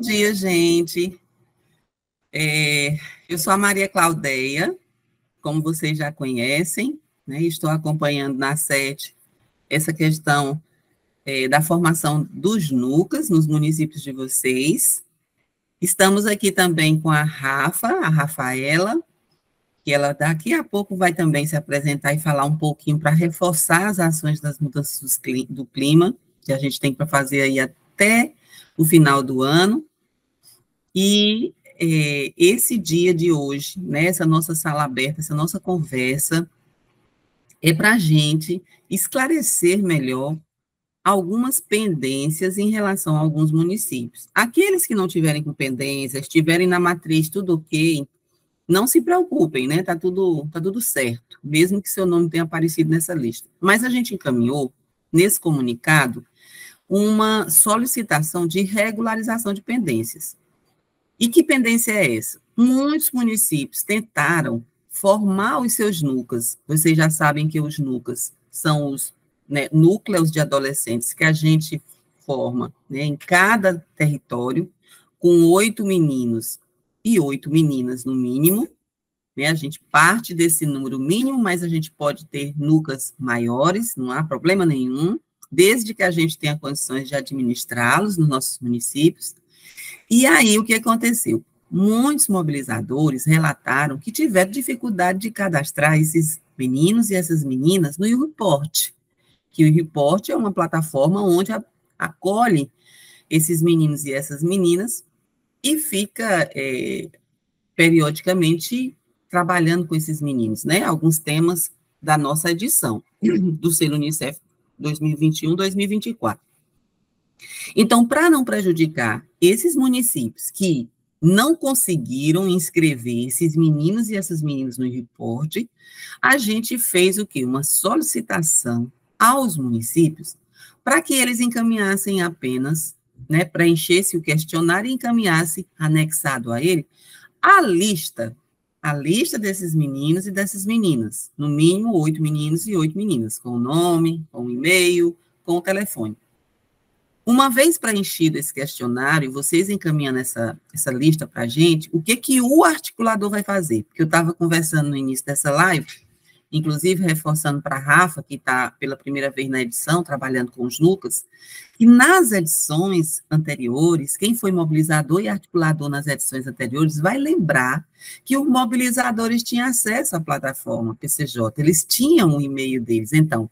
dia, gente. Eu sou a Maria Claudeia, como vocês já conhecem, né? Estou acompanhando na SET essa questão da formação dos NUCAs nos municípios de vocês. Estamos aqui também com a Rafaela, que ela daqui a pouco vai também se apresentar e falar um pouquinho para reforçar as ações das mudanças do clima, que a gente tem para fazer aí até o final do ano. E esse dia de hoje, né, essa nossa sala aberta, essa nossa conversa, é para a gente esclarecer melhor algumas pendências em relação a alguns municípios. Aqueles que não tiverem com pendências, estiverem na matriz tudo ok, não se preocupem, né? Tá tudo certo, mesmo que seu nome tenha aparecido nessa lista. Mas a gente encaminhou, nesse comunicado, uma solicitação de regularização de pendências. E que pendência é essa? Muitos municípios tentaram formar os seus NUCAs. Vocês já sabem que os NUCAs são os núcleos de adolescentes que a gente forma, né, em cada território, com 8 meninos e 8 meninas no mínimo, né? A gente parte desse número mínimo, mas a gente pode ter NUCAs maiores, não há problema nenhum, desde que a gente tenha condições de administrá-los nos nossos municípios. E aí, o que aconteceu? Muitos mobilizadores relataram que tiveram dificuldade de cadastrar esses meninos e essas meninas no YouReport, que o YouReport é uma plataforma onde acolhe esses meninos e essas meninas e fica periodicamente trabalhando com esses meninos, né? Alguns temas da nossa edição do selo Unicef 2021-2024. Então, para não prejudicar esses municípios que não conseguiram inscrever esses meninos e essas meninas no report, a gente fez o quê? Uma solicitação aos municípios para que eles encaminhassem apenas, né, preenchesse o questionário e encaminhasse, anexado a ele, a lista desses meninos e dessas meninas, no mínimo 8 meninos e 8 meninas, com o nome, com o e-mail, com o telefone. Uma vez preenchido esse questionário, vocês encaminhando essa lista para a gente, o que o articulador vai fazer? Porque eu estava conversando no início dessa live, inclusive reforçando para a Rafa, que está pela primeira vez na edição, trabalhando com os NUCAs, que nas edições anteriores, quem foi mobilizador e articulador nas edições anteriores vai lembrar que os mobilizadores tinham acesso à plataforma PCJ, eles tinham o e-mail deles. Então,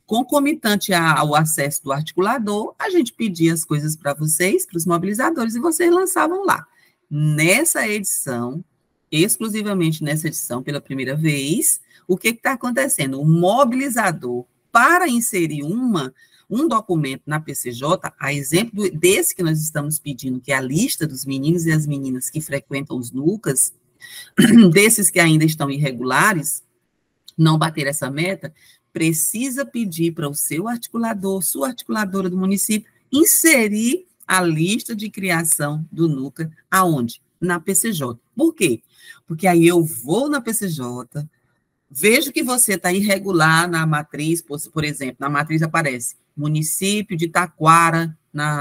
concomitante ao acesso do articulador, a gente pedia as coisas para vocês, para os mobilizadores, e vocês lançavam lá. Nessa edição, exclusivamente nessa edição, pela primeira vez, o que está acontecendo? O mobilizador, para inserir um documento na PCJ, a exemplo desse que nós estamos pedindo, que é a lista dos meninos e as meninas que frequentam os NUCAs, desses que ainda estão irregulares, não bater essa meta, precisa pedir para o seu articulador, sua articuladora do município, inserir a lista de criação do NUCA, aonde? Na PCJ. Por quê? Porque aí eu vou na PCJ, vejo que você está irregular na matriz, por exemplo, na matriz aparece município de Taquara,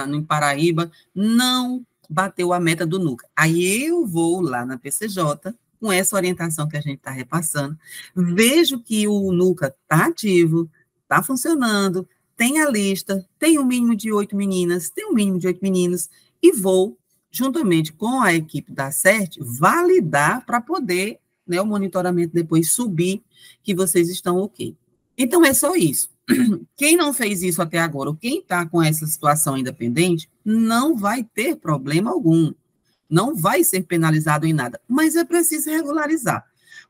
no Paraíba, não bateu a meta do NUCA. Aí eu vou lá na PCJ, com essa orientação que a gente está repassando, vejo que o NUCA está ativo, está funcionando, tem a lista, tem um mínimo de 8 meninas, tem um mínimo de 8 meninos, e vou, juntamente com a equipe da CERT, validar para poder, né, o monitoramento depois subir, que vocês estão ok. Então, é só isso. Quem não fez isso até agora, ou quem está com essa situação ainda pendente, não vai ter problema algum. Não vai ser penalizado em nada, mas é preciso regularizar.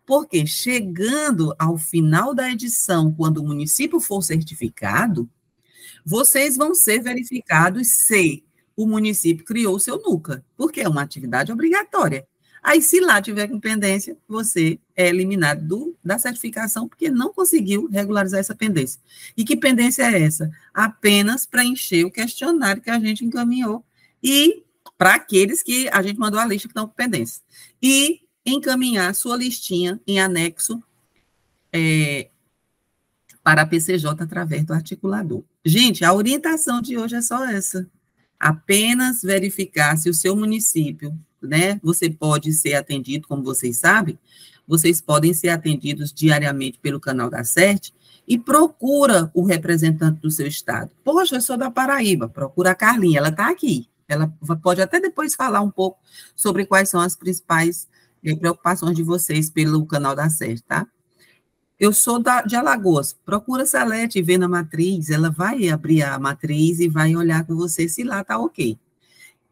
Porque chegando ao final da edição, quando o município for certificado, vocês vão ser verificados se o município criou o seu NUCA, porque é uma atividade obrigatória. Aí, se lá tiver com pendência, você é eliminado da certificação, porque não conseguiu regularizar essa pendência. E que pendência é essa? Apenas preencher o questionário que a gente encaminhou e para aqueles que a gente mandou a lista que estão com pendência. E encaminhar a sua listinha em anexo para a PCJ através do articulador. Gente, a orientação de hoje é só essa. apenas verificar se o seu município, né, você pode ser atendido, como vocês sabem, vocês podem ser atendidos diariamente pelo canal da CERT, e procura o representante do seu estado. Poxa, eu sou da Paraíba, procura a Carlinha, ela está aqui. Ela pode até depois falar um pouco sobre quais são as principais preocupações de vocês pelo canal da CERT, tá? Eu sou de Alagoas, procura a Salete e vê na matriz, ela vai abrir a matriz e vai olhar com você se lá está ok.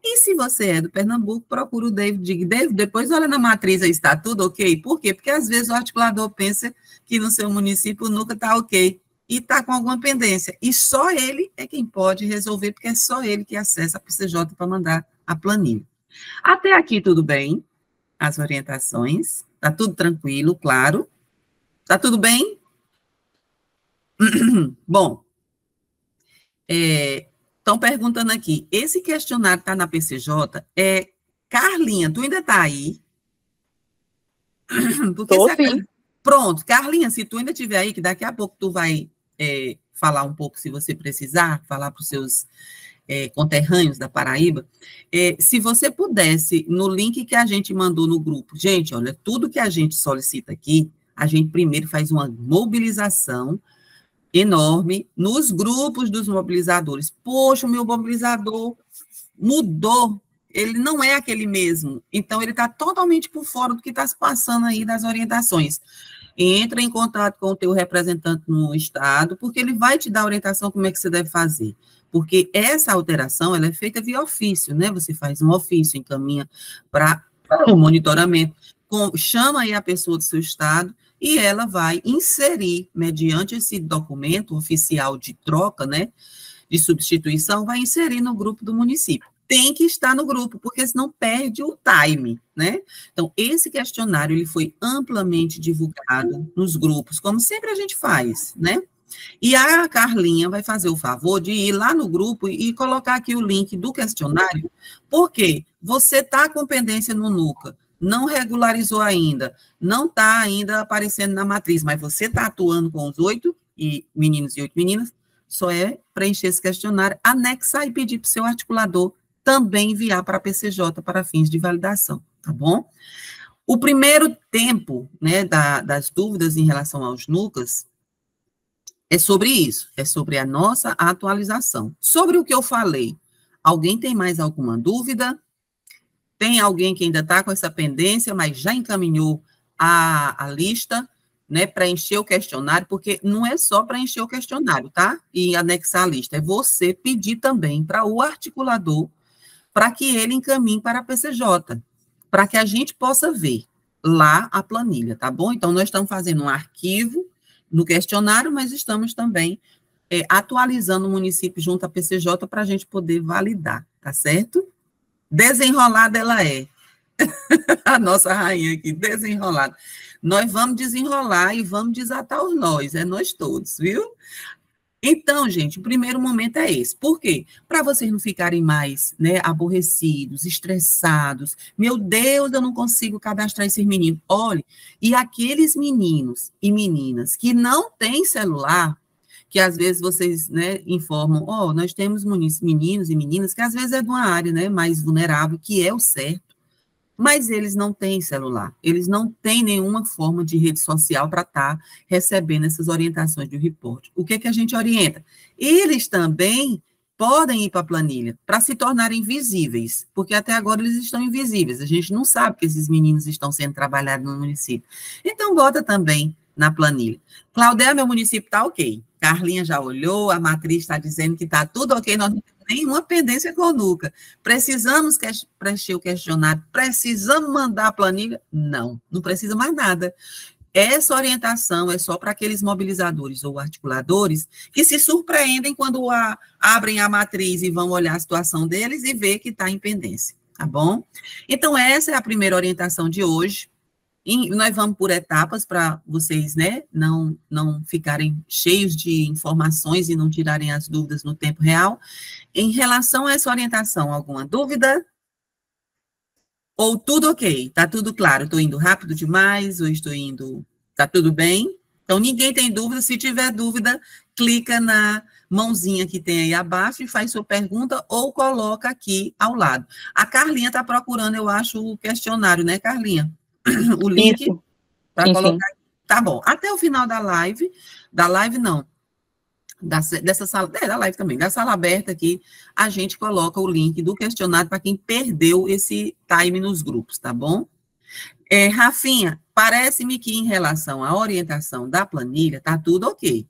E se você é do Pernambuco, procura o David, diga, David, depois olha na matriz aí, está tudo ok? Por quê? Porque às vezes o articulador pensa que no seu município nunca está ok, e está com alguma pendência, e só ele é quem pode resolver, porque é só ele que acessa a PCJ para mandar a planilha. Até aqui tudo bem, as orientações, está tudo tranquilo, claro, está tudo bem? Bom, estão perguntando aqui, esse questionário está na PCJ, Carlinha, tu ainda está aí? Porque pronto, Carlinha, se tu ainda estiver aí, que daqui a pouco tu vai falar um pouco, se você precisar, falar para os seus conterrâneos da Paraíba, se você pudesse, no link que a gente mandou no grupo, gente, olha, tudo que a gente solicita aqui, a gente primeiro faz uma mobilização enorme nos grupos dos mobilizadores. Poxa, o meu mobilizador mudou, ele não é aquele mesmo, então ele está totalmente por fora do que está se passando aí das orientações. Entra em contato com o teu representante no estado, porque ele vai te dar orientação como é que você deve fazer, porque essa alteração, ela é feita via ofício, né, você faz um ofício, encaminha para o monitoramento, chama aí a pessoa do seu estado, e ela vai inserir, mediante esse documento oficial de troca, né, de substituição, vai inserir no grupo do município. Tem que estar no grupo, porque senão perde o time, né? Então, esse questionário, ele foi amplamente divulgado nos grupos, como sempre a gente faz, né? E a Carlinha vai fazer o favor de ir lá no grupo e colocar aqui o link do questionário, porque você está com pendência no NUCA, não regularizou ainda, não está ainda aparecendo na matriz, mas você está atuando com os 8 meninos e 8 meninas, só é preencher esse questionário, anexar e pedir para o seu articulador também enviar para a PCJ para fins de validação, tá bom? O primeiro tempo, né, das dúvidas em relação aos NUCAs é sobre isso, é sobre a nossa atualização. Sobre o que eu falei, alguém tem mais alguma dúvida? Tem alguém que ainda está com essa pendência, mas já encaminhou a lista, né, para encher o questionário, porque não é só para encher o questionário, tá? E anexar a lista, é você pedir também para o articulador, para que ele encaminhe para a PCJ, para que a gente possa ver lá a planilha, tá bom? Então, nós estamos fazendo um arquivo no questionário, mas estamos também atualizando o município junto à PCJ para a gente poder validar, tá certo? Desenrolada ela é. A nossa rainha aqui, desenrolada. Nós vamos desenrolar e vamos desatar os nós, é nós todos, viu? Então, gente, o primeiro momento é esse. Por quê? Para vocês não ficarem mais, né, aborrecidos, estressados. Meu Deus, eu não consigo cadastrar esses meninos. Olha, e aqueles meninos e meninas que não têm celular, que às vezes vocês, né, informam, nós temos meninos e meninas que às vezes é de uma área, né, mais vulnerável, que é o certo, mas eles não têm celular, eles não têm nenhuma forma de rede social para estar recebendo essas orientações do report. O que a gente orienta? Eles também podem ir para a planilha, para se tornarem visíveis, porque até agora eles estão invisíveis, a gente não sabe que esses meninos estão sendo trabalhados no município. Então, bota também na planilha. Claudéia, meu município está ok. Carlinha já olhou, a matriz está dizendo que está tudo ok, nós não temos nenhuma pendência com o NUCA. Precisamos preencher o questionário, precisamos mandar a planilha? Não, não precisa mais nada. Essa orientação é só para aqueles mobilizadores ou articuladores que se surpreendem quando abrem a matriz e vão olhar a situação deles e ver que está em pendência, tá bom? Então, essa é a primeira orientação de hoje. E nós vamos por etapas para vocês, né, não ficarem cheios de informações e não tirarem as dúvidas no tempo real. Em relação a essa orientação, alguma dúvida? Ou tudo ok? Está tudo claro? Estou indo rápido demais? Ou estou indo... Está tudo bem? Então, ninguém tem dúvida. Se tiver dúvida, clica na mãozinha que tem aí abaixo e faz sua pergunta ou coloca aqui ao lado. A Carlinha está procurando, eu acho, o questionário, né, Carlinha? O link para colocar. Tá bom. Até o final da live não, dessa sala, da live também, da sala aberta aqui, a gente coloca o link do questionário para quem perdeu esse time nos grupos, tá bom? Rafinha, parece-me que em relação à orientação da planilha, tá tudo ok.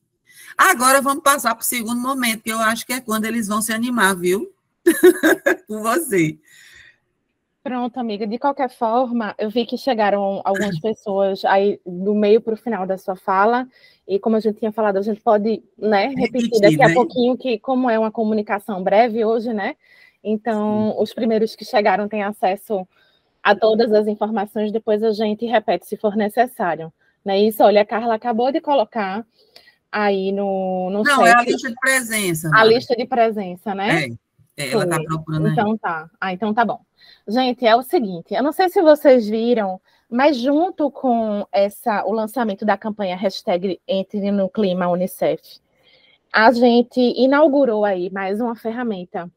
Agora vamos passar para o segundo momento, que eu acho que é quando eles vão se animar, viu? Com você. Pronto, amiga. De qualquer forma, eu vi que chegaram algumas pessoas aí do meio para o final da sua fala, e como a gente tinha falado, a gente pode, né, repetir daqui a pouquinho, que como é uma comunicação breve hoje, né? Então, sim, os primeiros que chegaram têm acesso a todas as informações, depois a gente repete se for necessário. Né? Isso, olha, a Carla acabou de colocar aí no Não, chat. é a lista de presença. A lista de presença, né? Ela está procurando então, aí. Tá. Então tá bom. Gente, é o seguinte, eu não sei se vocês viram, mas junto com o lançamento da campanha hashtag Entre no Clima Unicef, a gente inaugurou aí mais uma ferramenta,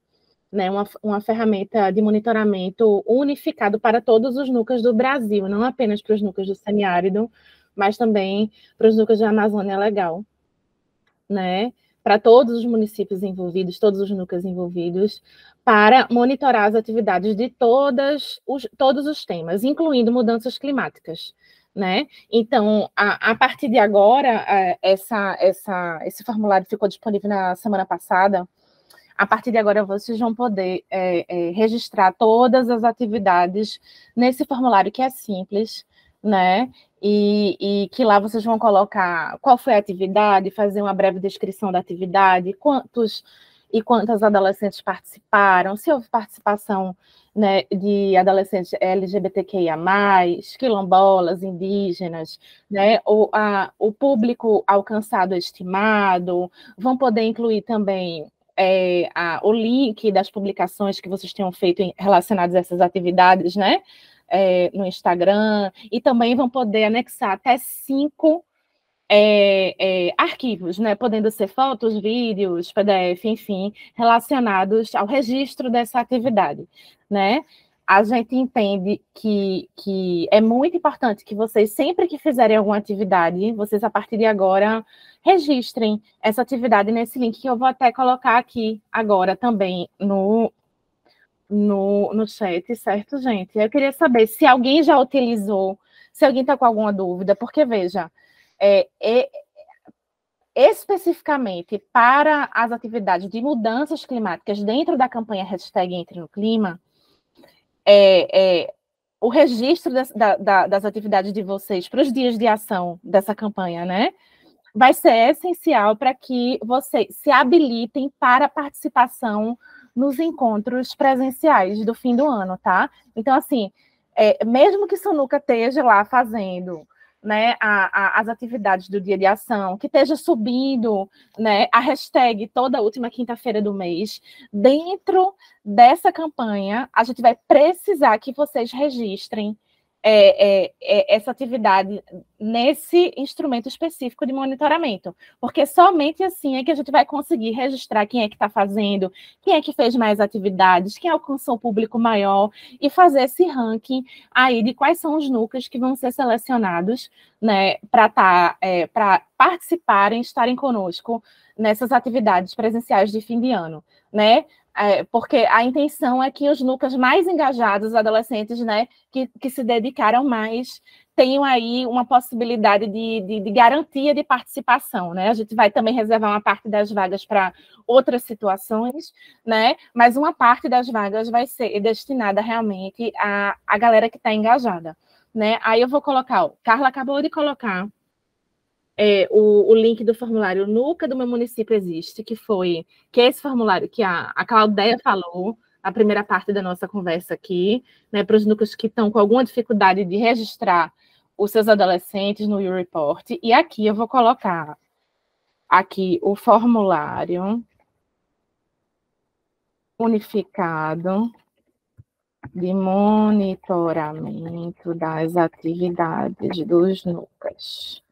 né, uma ferramenta de monitoramento unificado para todos os núcleos do Brasil, não apenas para os núcleos do semiárido, mas também para os núcleos da Amazônia Legal, né? Para todos os municípios envolvidos, todos os núcleos envolvidos, para monitorar as atividades de todos os temas, incluindo mudanças climáticas. Né? Então, a partir de agora, esse formulário ficou disponível na semana passada. A partir de agora, vocês vão poder registrar todas as atividades nesse formulário que é simples, né? E que lá vocês vão colocar qual foi a atividade, fazer uma breve descrição da atividade, quantos e quantas adolescentes participaram, se houve participação, né, de adolescentes LGBTQIA+, quilombolas, indígenas, né, o público alcançado estimado, vão poder incluir também o link das publicações que vocês tenham feito relacionadas a essas atividades, né? No Instagram, e também vão poder anexar até 5 arquivos, né? Podendo ser fotos, vídeos, PDF, enfim, relacionados ao registro dessa atividade, né? A gente entende que é muito importante que vocês, sempre que fizerem alguma atividade, vocês, a partir de agora, registrem essa atividade nesse link, que eu vou até colocar aqui agora também no chat, certo, gente? Eu queria saber se alguém já utilizou, se alguém está com alguma dúvida, porque, veja, especificamente para as atividades de mudanças climáticas dentro da campanha hashtag Entre no Clima, o registro das atividades de vocês para os dias de ação dessa campanha, né? Vai ser essencial para que vocês se habilitem para a participação nos encontros presenciais do fim do ano, tá? Então, assim, mesmo que Sonuca esteja lá fazendo, né, as atividades do dia de ação, que esteja subindo, né, a hashtag toda última quinta-feira do mês, dentro dessa campanha, a gente vai precisar que vocês registrem essa atividade nesse instrumento específico de monitoramento, porque somente assim é que a gente vai conseguir registrar quem é que está fazendo, quem é que fez mais atividades, quem alcançou o público maior, e fazer esse ranking aí de quais são os núcleos que vão ser selecionados, né, para participarem, estarem conosco nessas atividades presenciais de fim de ano, né? Porque a intenção é que os núcleos mais engajados, os adolescentes, né, que se dedicaram mais, tenham aí uma possibilidade de garantia de participação, né? A gente vai também reservar uma parte das vagas para outras situações, né? Mas uma parte das vagas vai ser destinada realmente à galera que está engajada, né? Aí eu vou colocar, Carla acabou de colocar o link do formulário Nuca do Meu Município Existe, que é esse formulário que a Claudeia falou, a primeira parte da nossa conversa aqui, né, para os núcleos que estão com alguma dificuldade de registrar os seus adolescentes no U-Report. E aqui eu vou colocar aqui o formulário unificado de monitoramento das atividades dos núcleos.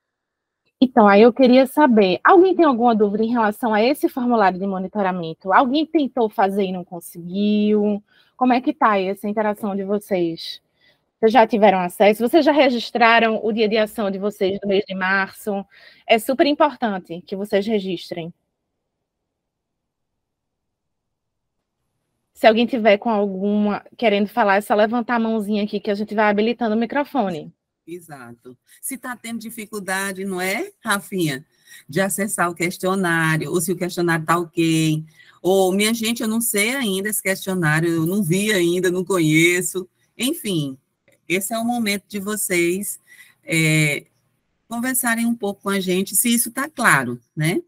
Então, aí eu queria saber, alguém tem alguma dúvida em relação a esse formulário de monitoramento? Alguém tentou fazer e não conseguiu? Como é que está essa interação de vocês? Vocês já tiveram acesso? Vocês já registraram o dia de ação de vocês do mês de março? É super importante que vocês registrem. Se alguém tiver com alguma querendo falar, é só levantar a mãozinha aqui que a gente vai habilitando o microfone. Exato. Se está tendo dificuldade, não é, Rafinha, de acessar o questionário, ou se o questionário está ok, ou, minha gente, eu não sei ainda esse questionário, eu não vi ainda, não conheço. Enfim, esse é o momento de vocês conversarem um pouco com a gente, se isso está claro, né?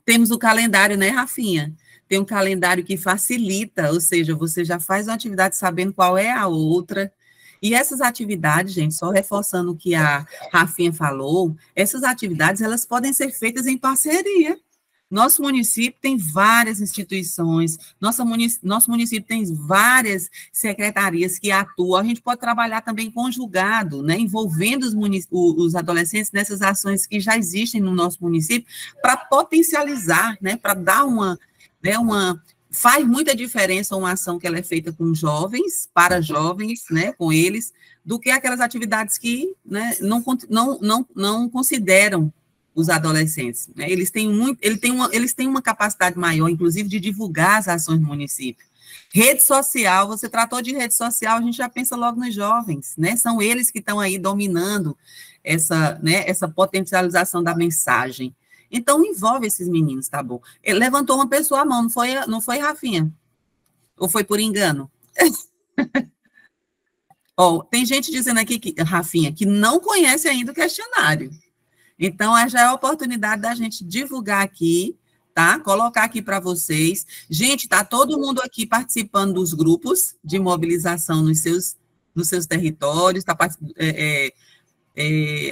Temos o calendário, né, Rafinha? Tem um calendário que facilita, ou seja, você já faz uma atividade sabendo qual é a outra. E essas atividades, gente, só reforçando o que a Rafinha falou, essas atividades, elas podem ser feitas em parceria. Nosso município tem várias instituições, nosso município tem várias secretarias que atuam, a gente pode trabalhar também conjugado, né, envolvendo os adolescentes nessas ações que já existem no nosso município, para potencializar, né, para dar faz muita diferença uma ação que ela é feita com jovens, para jovens, né, com eles, do que aquelas atividades que, né, não consideram os adolescentes, né? Eles têm uma capacidade maior, inclusive, de divulgar as ações do município. Rede social, você tratou de rede social, a gente já pensa logo nos jovens, né? São eles que estão aí dominando essa potencialização da mensagem. Então, envolve esses meninos, tá bom? Ele levantou uma pessoa a mão, não foi, Rafinha? Ou foi por engano? Oh, tem gente dizendo aqui, Rafinha, que não conhece ainda o questionário. Então, já é a oportunidade da gente divulgar aqui, tá? Colocar aqui para vocês. Gente, tá todo mundo aqui participando dos grupos de mobilização nos seus territórios, está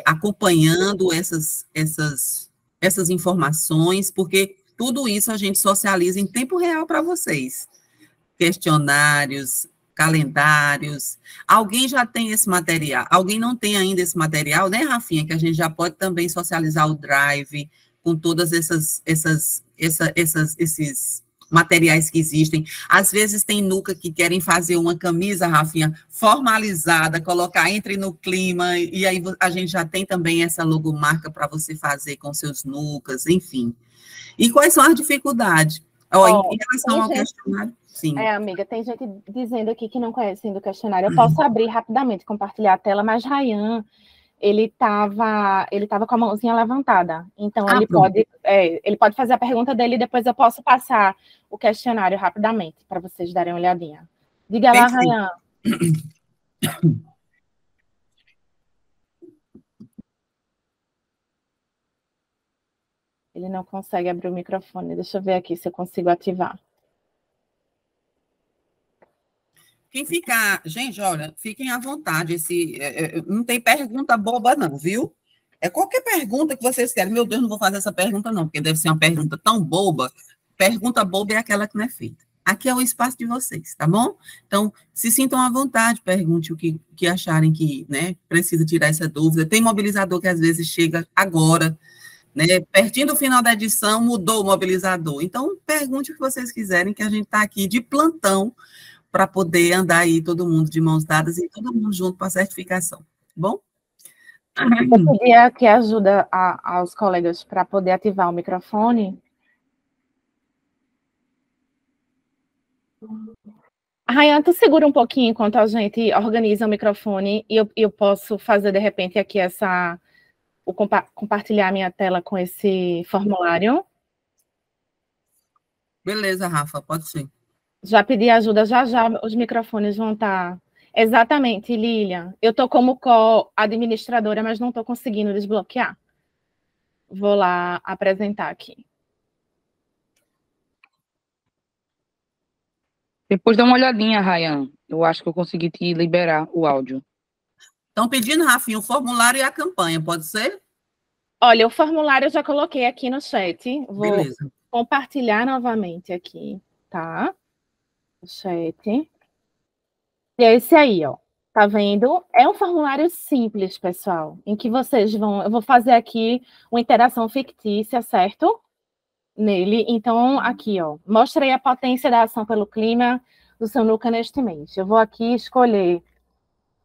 acompanhando essas informações, porque tudo isso a gente socializa em tempo real para vocês. Questionários, calendários. Alguém já tem esse material? Alguém não tem ainda esse material, né, Rafinha? Que a gente já pode também socializar o Drive com todas esses materiais que existem. Às vezes tem nuca que querem fazer uma camisa, Rafinha, formalizada, colocar entre no clima, e aí a gente já tem também essa logomarca para você fazer com seus nucas, enfim. E quais são as dificuldades? Em relação ao questionário, sim. Amiga, tem gente dizendo aqui que não conhece ainda o questionário. Eu posso abrir rapidamente, compartilhar a tela, mas Rayan, ele estava com a mãozinha levantada. Então, ele pode fazer a pergunta dele e depois eu posso passar o questionário rapidamente, para vocês darem uma olhadinha. Diga lá, Rayan. Ele não consegue abrir o microfone. Deixa eu ver aqui se eu consigo ativar. Quem ficar... Gente, olha, fiquem à vontade. Não tem pergunta boba, não, viu? É qualquer pergunta que vocês querem. Meu Deus, não vou fazer essa pergunta, não, porque deve ser uma pergunta tão boba. Pergunta boba é aquela que não é feita. Aqui é o espaço de vocês, tá bom? Então, se sintam à vontade, pergunte o que acharem que, né, precisa tirar essa dúvida. Tem mobilizador que às vezes chega agora, né, pertinho do final da edição, mudou o mobilizador. Então, pergunte o que vocês quiserem, que a gente está aqui de plantão para poder andar aí todo mundo de mãos dadas e todo mundo junto para a certificação, tá bom? Eu pedi aqui ajuda aos colegas para poder ativar o microfone. Rayan, tu segura um pouquinho enquanto a gente organiza o microfone e eu posso fazer, de repente, aqui compartilhar minha tela com esse formulário. Beleza, Rafa, pode ser. Já pedi ajuda, já os microfones vão estar... Exatamente, Lilian. Eu estou como co-administradora, mas não estou conseguindo desbloquear. Vou lá apresentar aqui. Depois dá uma olhadinha, Rayan. Eu acho que eu consegui te liberar o áudio. Estão pedindo, Rafinha, o formulário e a campanha, pode ser? Olha, o formulário eu já coloquei aqui no chat. Vou Beleza. compartilhar novamente aqui, tá? O chat. E é esse aí, ó. Tá vendo? É um formulário simples, pessoal, em que vocês vão... Eu vou fazer aqui uma interação fictícia, certo? Nele. Então, aqui, ó. Mostrei a potência da ação pelo clima do seu NUCA neste mês. Eu vou aqui escolher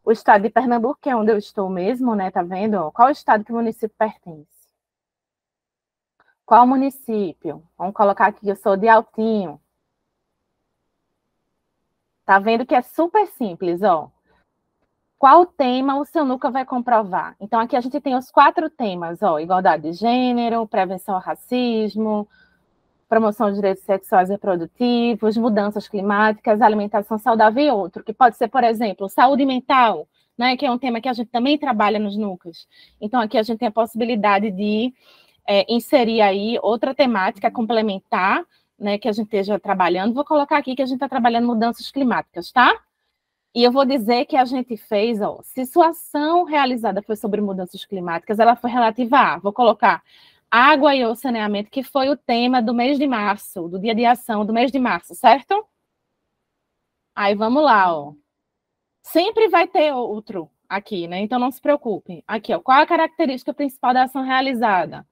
o estado de Pernambuco, que é onde eu estou mesmo, né? Tá vendo? Qual estado que o município pertence? Qual município? Vamos colocar aqui, eu sou de Altinho. Tá vendo que é super simples, ó. Qual tema o seu NUCA vai comprovar? Então, aqui a gente tem os 4 temas, ó. Igualdade de gênero, prevenção ao racismo, promoção de direitos sexuais e reprodutivos, mudanças climáticas, alimentação saudável e outro, que pode ser, por exemplo, saúde mental, né, que é um tema que a gente também trabalha nos NUCAs. Então, aqui a gente tem a possibilidade de inserir aí outra temática complementar, né, que a gente esteja trabalhando. Vou colocar aqui que a gente está trabalhando mudanças climáticas, tá? E eu vou dizer que a gente fez, ó, se sua ação realizada foi sobre mudanças climáticas, ela foi relativa a, vou colocar, água e o saneamento, que foi o tema do mês de março, do dia de ação do mês de março, certo? Aí vamos lá, ó. Sempre vai ter outro aqui, né? Então não se preocupe. Aqui, ó, qual a característica principal da ação realizada?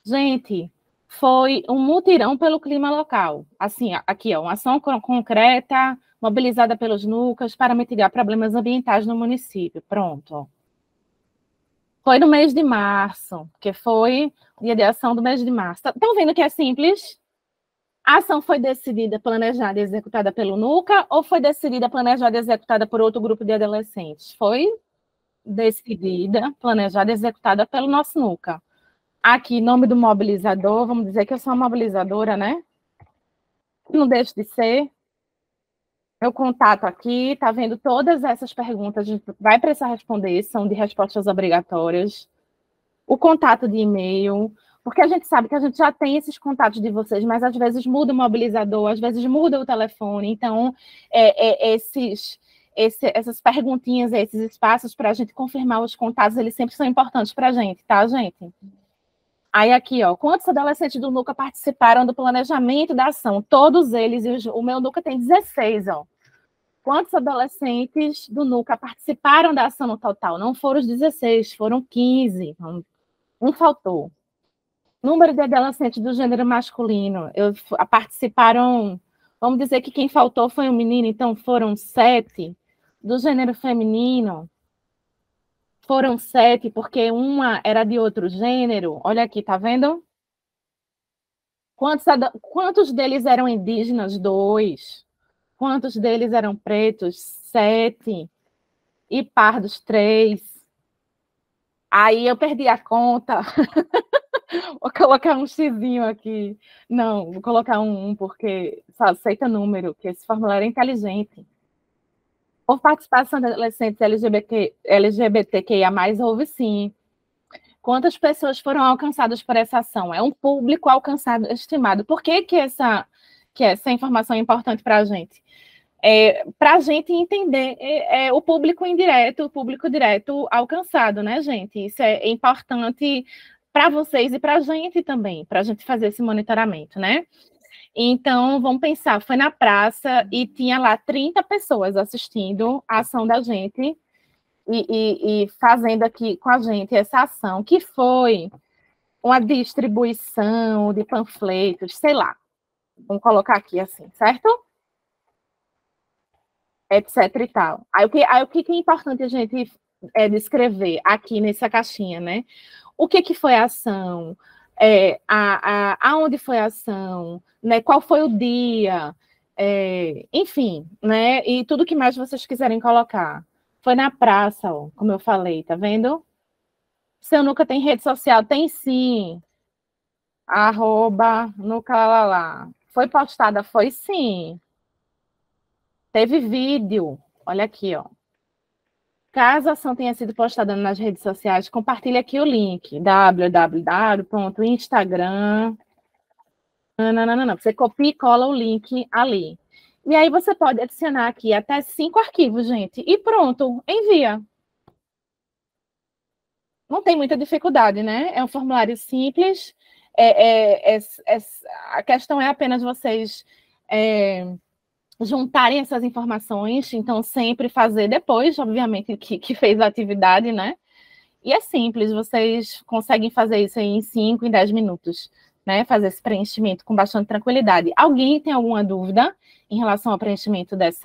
Gente, foi um mutirão pelo clima local. Assim, aqui, ó, uma ação concreta, mobilizada pelos NUCAs para mitigar problemas ambientais no município. Pronto, ó. Foi no mês de março, que foi o dia de ação do mês de março. Estão vendo que é simples? A ação foi decidida, planejada e executada pelo NUCA ou foi decidida, planejada e executada por outro grupo de adolescentes? Foi decidida, planejada e executada pelo nosso NUCA. Aqui, nome do mobilizador, vamos dizer que eu sou uma mobilizadora, né? Não deixe de ser. Meu contato aqui, tá vendo todas essas perguntas, a gente vai precisar responder, são de respostas obrigatórias. O contato de e-mail, porque a gente sabe que a gente já tem esses contatos de vocês, mas às vezes muda o mobilizador, às vezes muda o telefone, então essas perguntinhas, esses espaços para a gente confirmar os contatos, eles sempre são importantes para a gente, tá, gente? Aí aqui, ó, quantos adolescentes do NUCA participaram do planejamento da ação? Todos eles, e o meu NUCA tem 16, ó. Quantos adolescentes do NUCA participaram da ação no total? Não foram os 16, foram 15. Um faltou. Número de adolescentes do gênero masculino, participaram, vamos dizer que quem faltou foi um menino, então foram 7. Do gênero feminino, foram 7, porque uma era de outro gênero. Olha aqui, tá vendo? Quantos deles eram indígenas? 2. Quantos deles eram pretos? 7. E pardos? 3. Aí eu perdi a conta. Vou colocar um xizinho aqui. Não, vou colocar um porque só aceita número, que esse formulário é inteligente. Por participação de adolescentes LGBTQIA+, houve sim. Quantas pessoas foram alcançadas por essa ação? É um público alcançado, estimado. Por que essa informação é importante para a gente? Para a gente entender o público indireto, o público direto alcançado, né, gente? Isso é importante para vocês e para a gente também, para a gente fazer esse monitoramento, né? Então, vamos pensar, foi na praça e tinha lá 30 pessoas assistindo a ação da gente e fazendo aqui com a gente essa ação, que foi uma distribuição de panfletos, sei lá, vamos colocar aqui assim, certo? Etc e tal. Aí o que é importante a gente descrever aqui nessa caixinha, né? O que foi a ação? Aonde foi a ação? Né? Qual foi o dia? Enfim, né? E tudo que mais vocês quiserem colocar. Foi na praça, ó, como eu falei, tá vendo? Seu NUCA tem rede social? Tem sim. @NUCA. Foi postada? Foi sim. Teve vídeo. Olha aqui, ó. Caso a ação tenha sido postada nas redes sociais, compartilhe aqui o link, www.instagram. Você copia e cola o link ali. E aí você pode adicionar aqui até 5 arquivos, gente. E pronto, envia. Não tem muita dificuldade, né? É um formulário simples. A questão é apenas vocês juntarem essas informações, então sempre fazer depois, obviamente, que fez a atividade, né? E é simples, vocês conseguem fazer isso aí em 5, em 10 minutos, né? Fazer esse preenchimento com bastante tranquilidade. Alguém tem alguma dúvida em relação ao preenchimento desse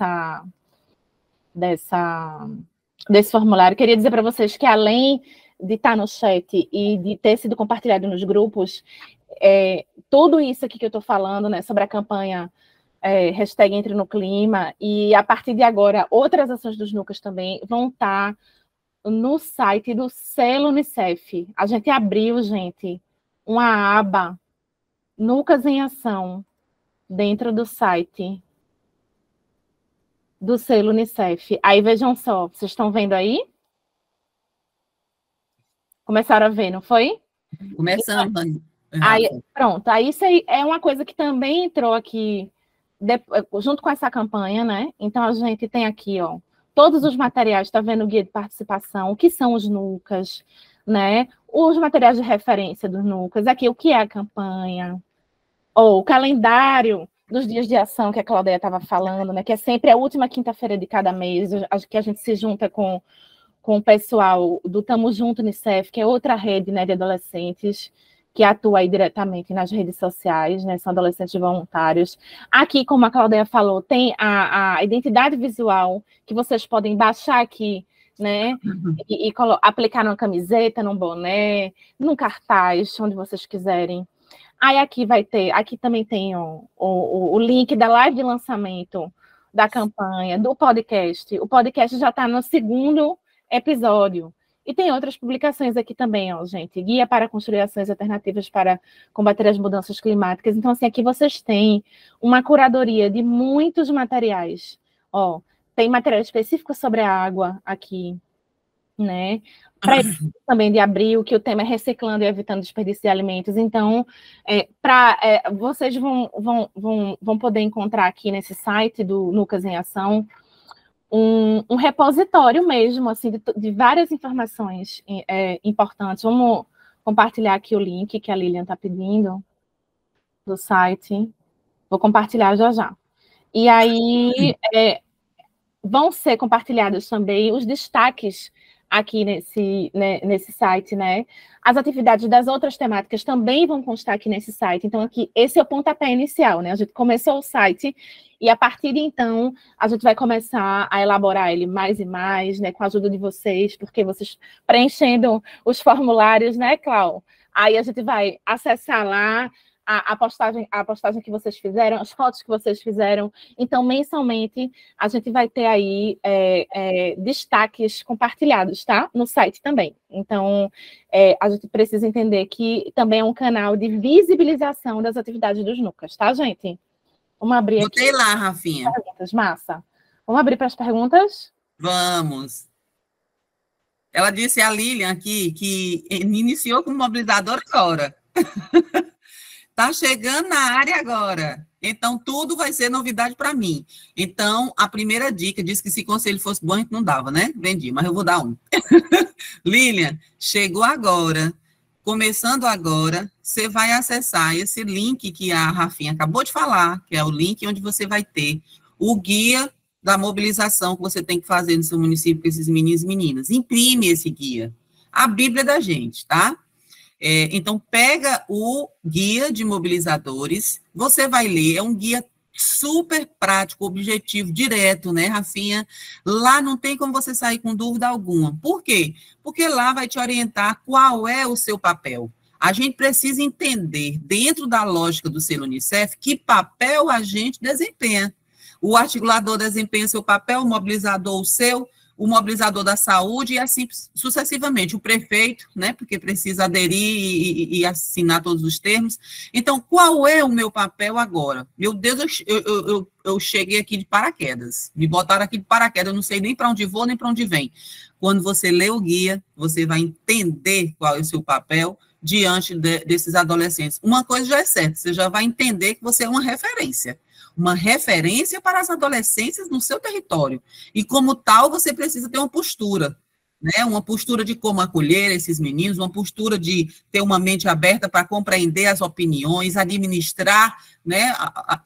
formulário? Queria dizer para vocês que, além de estar no chat e de ter sido compartilhado nos grupos, tudo isso aqui que eu estou falando, né, sobre a campanha hashtag Entre no Clima, e a partir de agora, outras ações dos NUCAS também vão estar no site do selo Unicef. A gente abriu, gente, uma aba NUCAS em Ação dentro do site do selo Unicef. Aí, vejam só, vocês estão vendo aí? Começaram a ver, não foi? Começando. Aí, pronto, aí isso aí é uma coisa que também entrou aqui junto com essa campanha, né? Então, a gente tem aqui, ó, todos os materiais, está vendo o guia de participação, o que são os NUCAS, né? Os materiais de referência dos NUCAS, aqui o que é a campanha, ou o calendário dos dias de ação que a Claudeia estava falando, né? Que é sempre a última quinta-feira de cada mês, que a gente se junta com o pessoal do Tamo Junto Unicef, que é outra rede, né, de adolescentes que atua aí diretamente nas redes sociais, né, são adolescentes voluntários. Aqui, como a Claudeia falou, tem a identidade visual que vocês podem baixar aqui, né, e aplicar numa camiseta, num boné, num cartaz, onde vocês quiserem. Aí aqui também tem o link da live de lançamento da campanha, do podcast. O podcast já está no 2º episódio. E tem outras publicações aqui também, ó, gente. Guia para construir ações alternativas para combater as mudanças climáticas. Então, assim, aqui vocês têm uma curadoria de muitos materiais. Ó, tem material específico sobre a água aqui, né? Para também de abril, que o tema é reciclando e evitando desperdício de alimentos. Então, vocês vão poder encontrar aqui nesse site do NUCAS em Ação um repositório mesmo, assim, de várias informações importantes. Vamos compartilhar aqui o link que a Lilian está pedindo do site. Vou compartilhar já já. E aí vão ser compartilhados também os destaques aqui nesse site, né? As atividades das outras temáticas também vão constar aqui nesse site. Então, aqui, esse é o pontapé inicial, né? A gente começou o site e, a partir de então, a gente vai começar a elaborar ele mais e mais, né? Com a ajuda de vocês, porque vocês preenchendo os formulários, né, Clau? Aí a gente vai acessar lá a postagem que vocês fizeram, as fotos que vocês fizeram. Então, mensalmente, a gente vai ter aí destaques compartilhados, tá? No site também. Então, a gente precisa entender que também é um canal de visibilização das atividades dos NUCAS, tá, gente? Vamos abrir aqui. Botei lá, Rafinha. Perguntas, massa. Vamos abrir para as perguntas? Vamos. Ela disse, a Lilian, aqui, que iniciou como mobilizadora agora. Está chegando na área agora, então tudo vai ser novidade para mim. Então, a primeira dica, disse que se conselho fosse bom, a gente não dava, né? Vendi, mas eu vou dar um. Lilian, chegou agora, começando agora, você vai acessar esse link que a Rafinha acabou de falar, que é o link onde você vai ter o guia da mobilização que você tem que fazer no seu município com esses meninos e meninas. Imprime esse guia, a Bíblia da gente, tá? Então, pega o guia de mobilizadores, você vai ler, é um guia super prático, objetivo, direto, né, Rafinha? Lá não tem como você sair com dúvida alguma. Por quê? Porque lá vai te orientar qual é o seu papel. A gente precisa entender, dentro da lógica do selo Unicef, que papel a gente desempenha. O articulador desempenha seu papel, o mobilizador o seu, o mobilizador da saúde e assim sucessivamente, o prefeito, né, porque precisa aderir e assinar todos os termos. Então, qual é o meu papel agora? Meu Deus, eu cheguei aqui de paraquedas, me botaram aqui de paraquedas, eu não sei nem para onde vou, nem para onde vem. Quando você lê o guia, você vai entender qual é o seu papel diante desses adolescentes. Uma coisa já é certa, você já vai entender que você é uma referência para as adolescências no seu território. E, como tal, você precisa ter uma postura, né? Uma postura de como acolher esses meninos, uma postura de ter uma mente aberta para compreender as opiniões, administrar, né,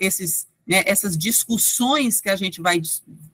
esses né, essas discussões que a gente vai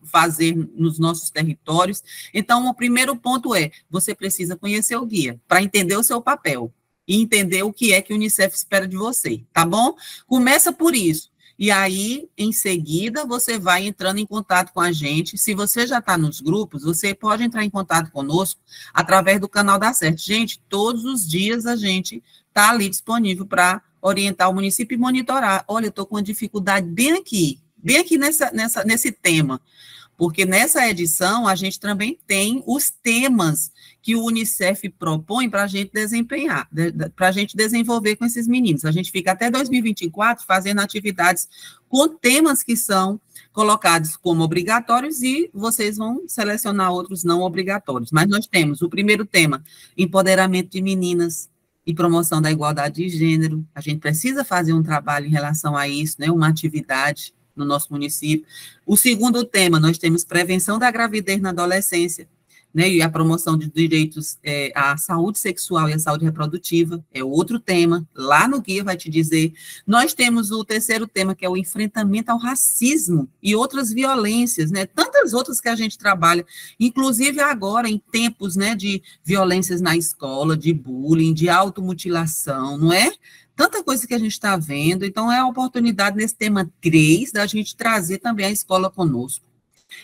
fazer nos nossos territórios. Então, o primeiro ponto é, você precisa conhecer o guia, para entender o seu papel, e entender o que é que o Unicef espera de você, tá bom? Começa por isso. E aí, em seguida, você vai entrando em contato com a gente. Se você já está nos grupos, você pode entrar em contato conosco através do canal da CERT. Gente, todos os dias a gente está ali disponível para orientar o município e monitorar. Olha, eu estou com uma dificuldade bem aqui nesse tema, porque nessa edição a gente também tem os temas que o Unicef propõe para a gente desempenhar, para a gente desenvolver com esses meninos. A gente fica até 2024 fazendo atividades com temas que são colocados como obrigatórios e vocês vão selecionar outros não obrigatórios. Mas nós temos o primeiro tema, empoderamento de meninas e promoção da igualdade de gênero. A gente precisa fazer um trabalho em relação a isso, né, uma atividade no nosso município. O segundo tema, nós temos prevenção da gravidez na adolescência, né, e a promoção de direitos à saúde sexual e à saúde reprodutiva, é outro tema, lá no guia vai te dizer. Nós temos o terceiro tema, que é o enfrentamento ao racismo e outras violências, né, tantas outras que a gente trabalha, inclusive agora em tempos, né, de violências na escola, de bullying, de automutilação, não é? Tanta coisa que a gente está vendo, então é a oportunidade nesse tema 3 da gente trazer também a escola conosco.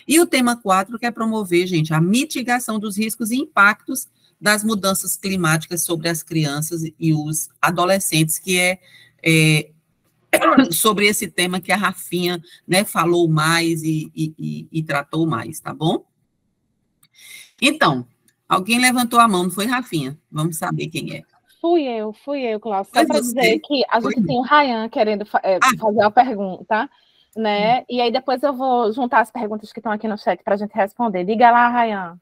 E o tema 4, que é promover, gente, a mitigação dos riscos e impactos das mudanças climáticas sobre as crianças e os adolescentes, que é sobre esse tema que a Rafinha, né, falou mais e tratou mais, tá bom? Então, alguém levantou a mão, não foi, Rafinha? Vamos saber quem é. Fui eu, Cláudia. Só para dizer que a gente tem o Rayan querendo fazer uma pergunta, né? E aí depois eu vou juntar as perguntas que estão aqui no chat para a gente responder. Diga lá, Rayan.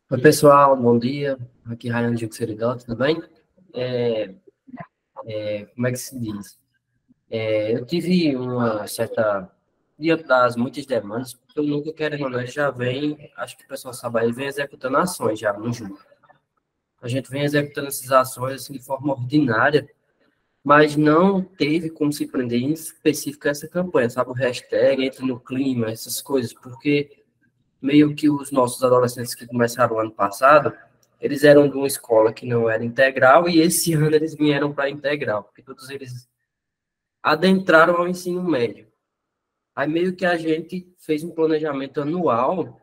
Oi, pessoal, bom dia. Aqui é Rayan de Juxeridó, tudo bem? Como é que se diz? Eu tive uma certa... Diante das muitas demandas, porque eu nunca quero, não, já vem, acho que o pessoal sabe aí, vem executando ações já no junho. A gente vem executando essas ações assim, de forma ordinária, mas não teve como se prender em específico essa campanha, sabe? O hashtag, entre no clima, essas coisas, porque meio que os nossos adolescentes que começaram o ano passado, eles eram de uma escola que não era integral, e esse ano eles vieram para a integral, porque todos eles adentraram ao ensino médio. Aí meio que a gente fez um planejamento anual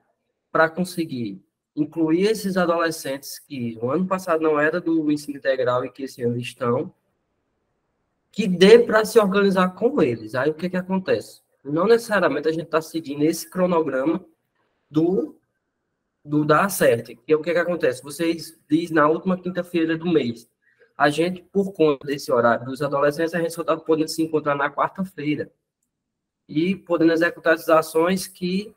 para conseguir incluir esses adolescentes que o ano passado não era do ensino integral e que esse ano estão, que dê para se organizar com eles. Aí o que acontece? Não necessariamente a gente está seguindo esse cronograma do da ACERT, que é o que acontece? Vocês dizem na última quinta-feira do mês, a gente, por conta desse horário dos adolescentes, a gente só está podendo se encontrar na quarta-feira e podendo executar essas ações que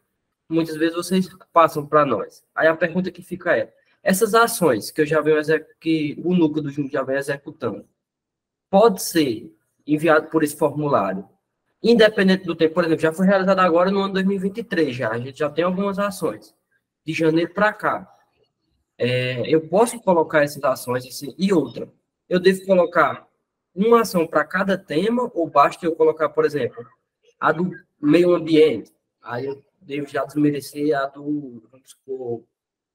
muitas vezes vocês passam para nós. Aí a pergunta que fica é, essas ações que eu já venho que o núcleo do Junto já vem executando, pode ser enviado por esse formulário, independente do tempo, por exemplo, já foi realizado agora no ano 2023, já, a gente já tem algumas ações, de janeiro para cá. Eu posso colocar essas ações assim, e outra, eu devo colocar uma ação para cada tema, ou basta eu colocar, por exemplo, a do meio ambiente, aí eu devo já desmerecer a do, vamos supor,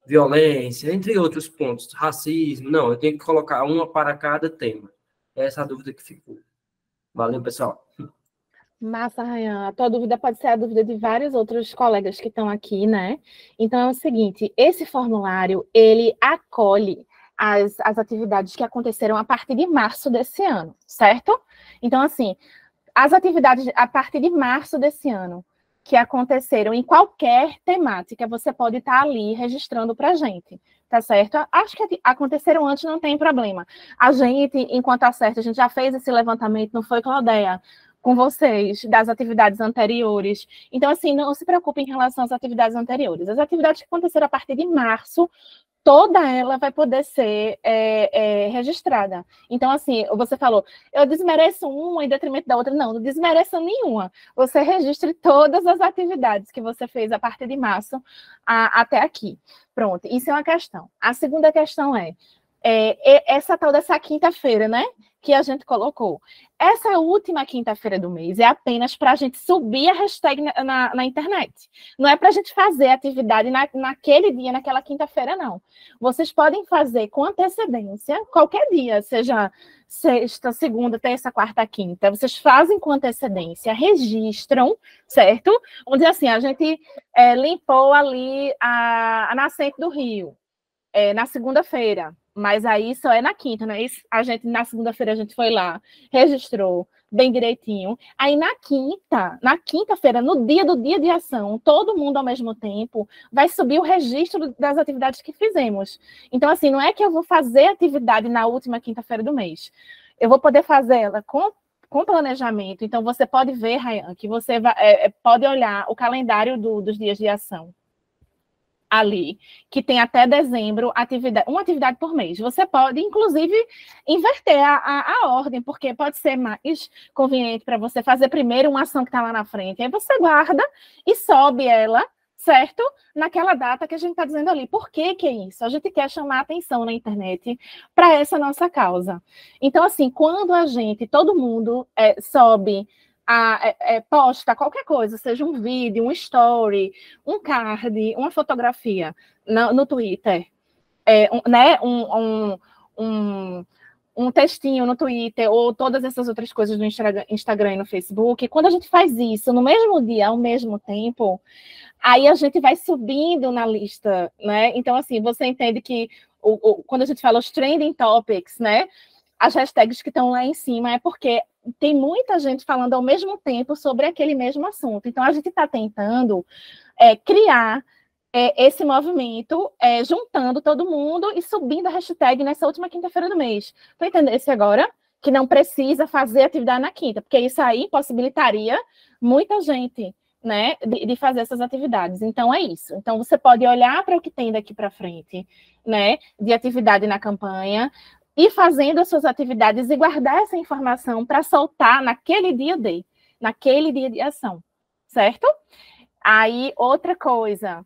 violência, entre outros pontos, racismo, não, eu tenho que colocar uma para cada tema. Essa é a dúvida que ficou. Valeu, pessoal. Massa, Rayan. A tua dúvida pode ser a dúvida de vários outros colegas que estão aqui, né? Então é o seguinte, esse formulário, ele acolhe as atividades que aconteceram a partir de março desse ano, certo? Então, assim, as atividades a partir de março desse ano, que aconteceram em qualquer temática, você pode estar ali registrando para a gente, tá certo? Acho que aconteceram antes, não tem problema. A gente, enquanto ACERT, a gente já fez esse levantamento, não foi, Claudeia? Com vocês, das atividades anteriores. Então, assim, não se preocupe em relação às atividades anteriores. As atividades que aconteceram a partir de março, toda ela vai poder ser registrada. Então, assim, você falou, eu desmereço uma em detrimento da outra. Não, não desmereça nenhuma. Você registre todas as atividades que você fez a partir de março até aqui. Pronto, isso é uma questão. A segunda questão é, essa tal dessa quinta-feira, né? Que a gente colocou. Essa última quinta-feira do mês é apenas para a gente subir a hashtag na internet. Não é para a gente fazer atividade naquele dia, naquela quinta-feira, não. Vocês podem fazer com antecedência, qualquer dia, seja sexta, segunda, terça, quarta, quinta. Vocês fazem com antecedência, registram, certo? Vamos dizer assim, a gente limpou ali a nascente do rio, na segunda-feira. Mas aí só é na quinta, né? Na segunda-feira a gente foi lá, registrou bem direitinho. Aí na quinta-feira, no dia do dia de ação, todo mundo ao mesmo tempo vai subir o registro das atividades que fizemos. Então, assim, não é que eu vou fazer atividade na última quinta-feira do mês. Eu vou poder fazer ela com planejamento. Então, você pode ver, Rayan, que você pode olhar o calendário dos dias de ação ali, que tem até dezembro uma atividade por mês. Você pode, inclusive, inverter a ordem, porque pode ser mais conveniente para você fazer primeiro uma ação que está lá na frente, aí você guarda e sobe ela, certo? Naquela data que a gente está dizendo ali. Por que é isso? A gente quer chamar a atenção na internet para essa nossa causa. Então, assim, quando todo mundo sobe, posta qualquer coisa, seja um vídeo, um story, um card, uma fotografia no Twitter, né, um textinho no Twitter, ou todas essas outras coisas no Instagram e no Facebook, quando a gente faz isso no mesmo dia, ao mesmo tempo, aí a gente vai subindo na lista, né? Então, assim, você entende que quando a gente fala os trending topics, né, as hashtags que estão lá em cima é porque tem muita gente falando ao mesmo tempo sobre aquele mesmo assunto. Então, a gente está tentando criar esse movimento, juntando todo mundo e subindo a hashtag nessa última quinta-feira do mês. Tu entendesse agora? Que não precisa fazer atividade na quinta, porque isso aí possibilitaria muita gente, né, de fazer essas atividades. Então, é isso. Então, você pode olhar para o que tem daqui para frente, né, de atividade na campanha, e fazendo as suas atividades e guardar essa informação para soltar naquele dia de ação, certo? Aí, outra coisa,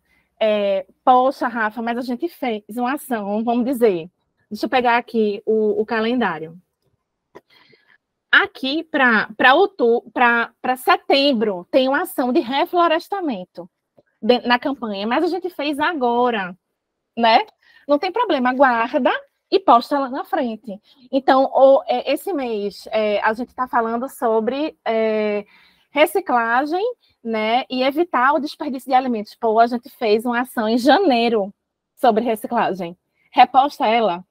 poxa, Rafa, mas a gente fez uma ação, vamos dizer, deixa eu pegar aqui o calendário. Aqui, para setembro, tem uma ação de reflorestamento na campanha, mas a gente fez agora, né? Não tem problema, guarda e posta lá na frente. Então, esse mês, a gente está falando sobre reciclagem, né, e evitar o desperdício de alimentos. Pô, a gente fez uma ação em janeiro sobre reciclagem. Reposta ela,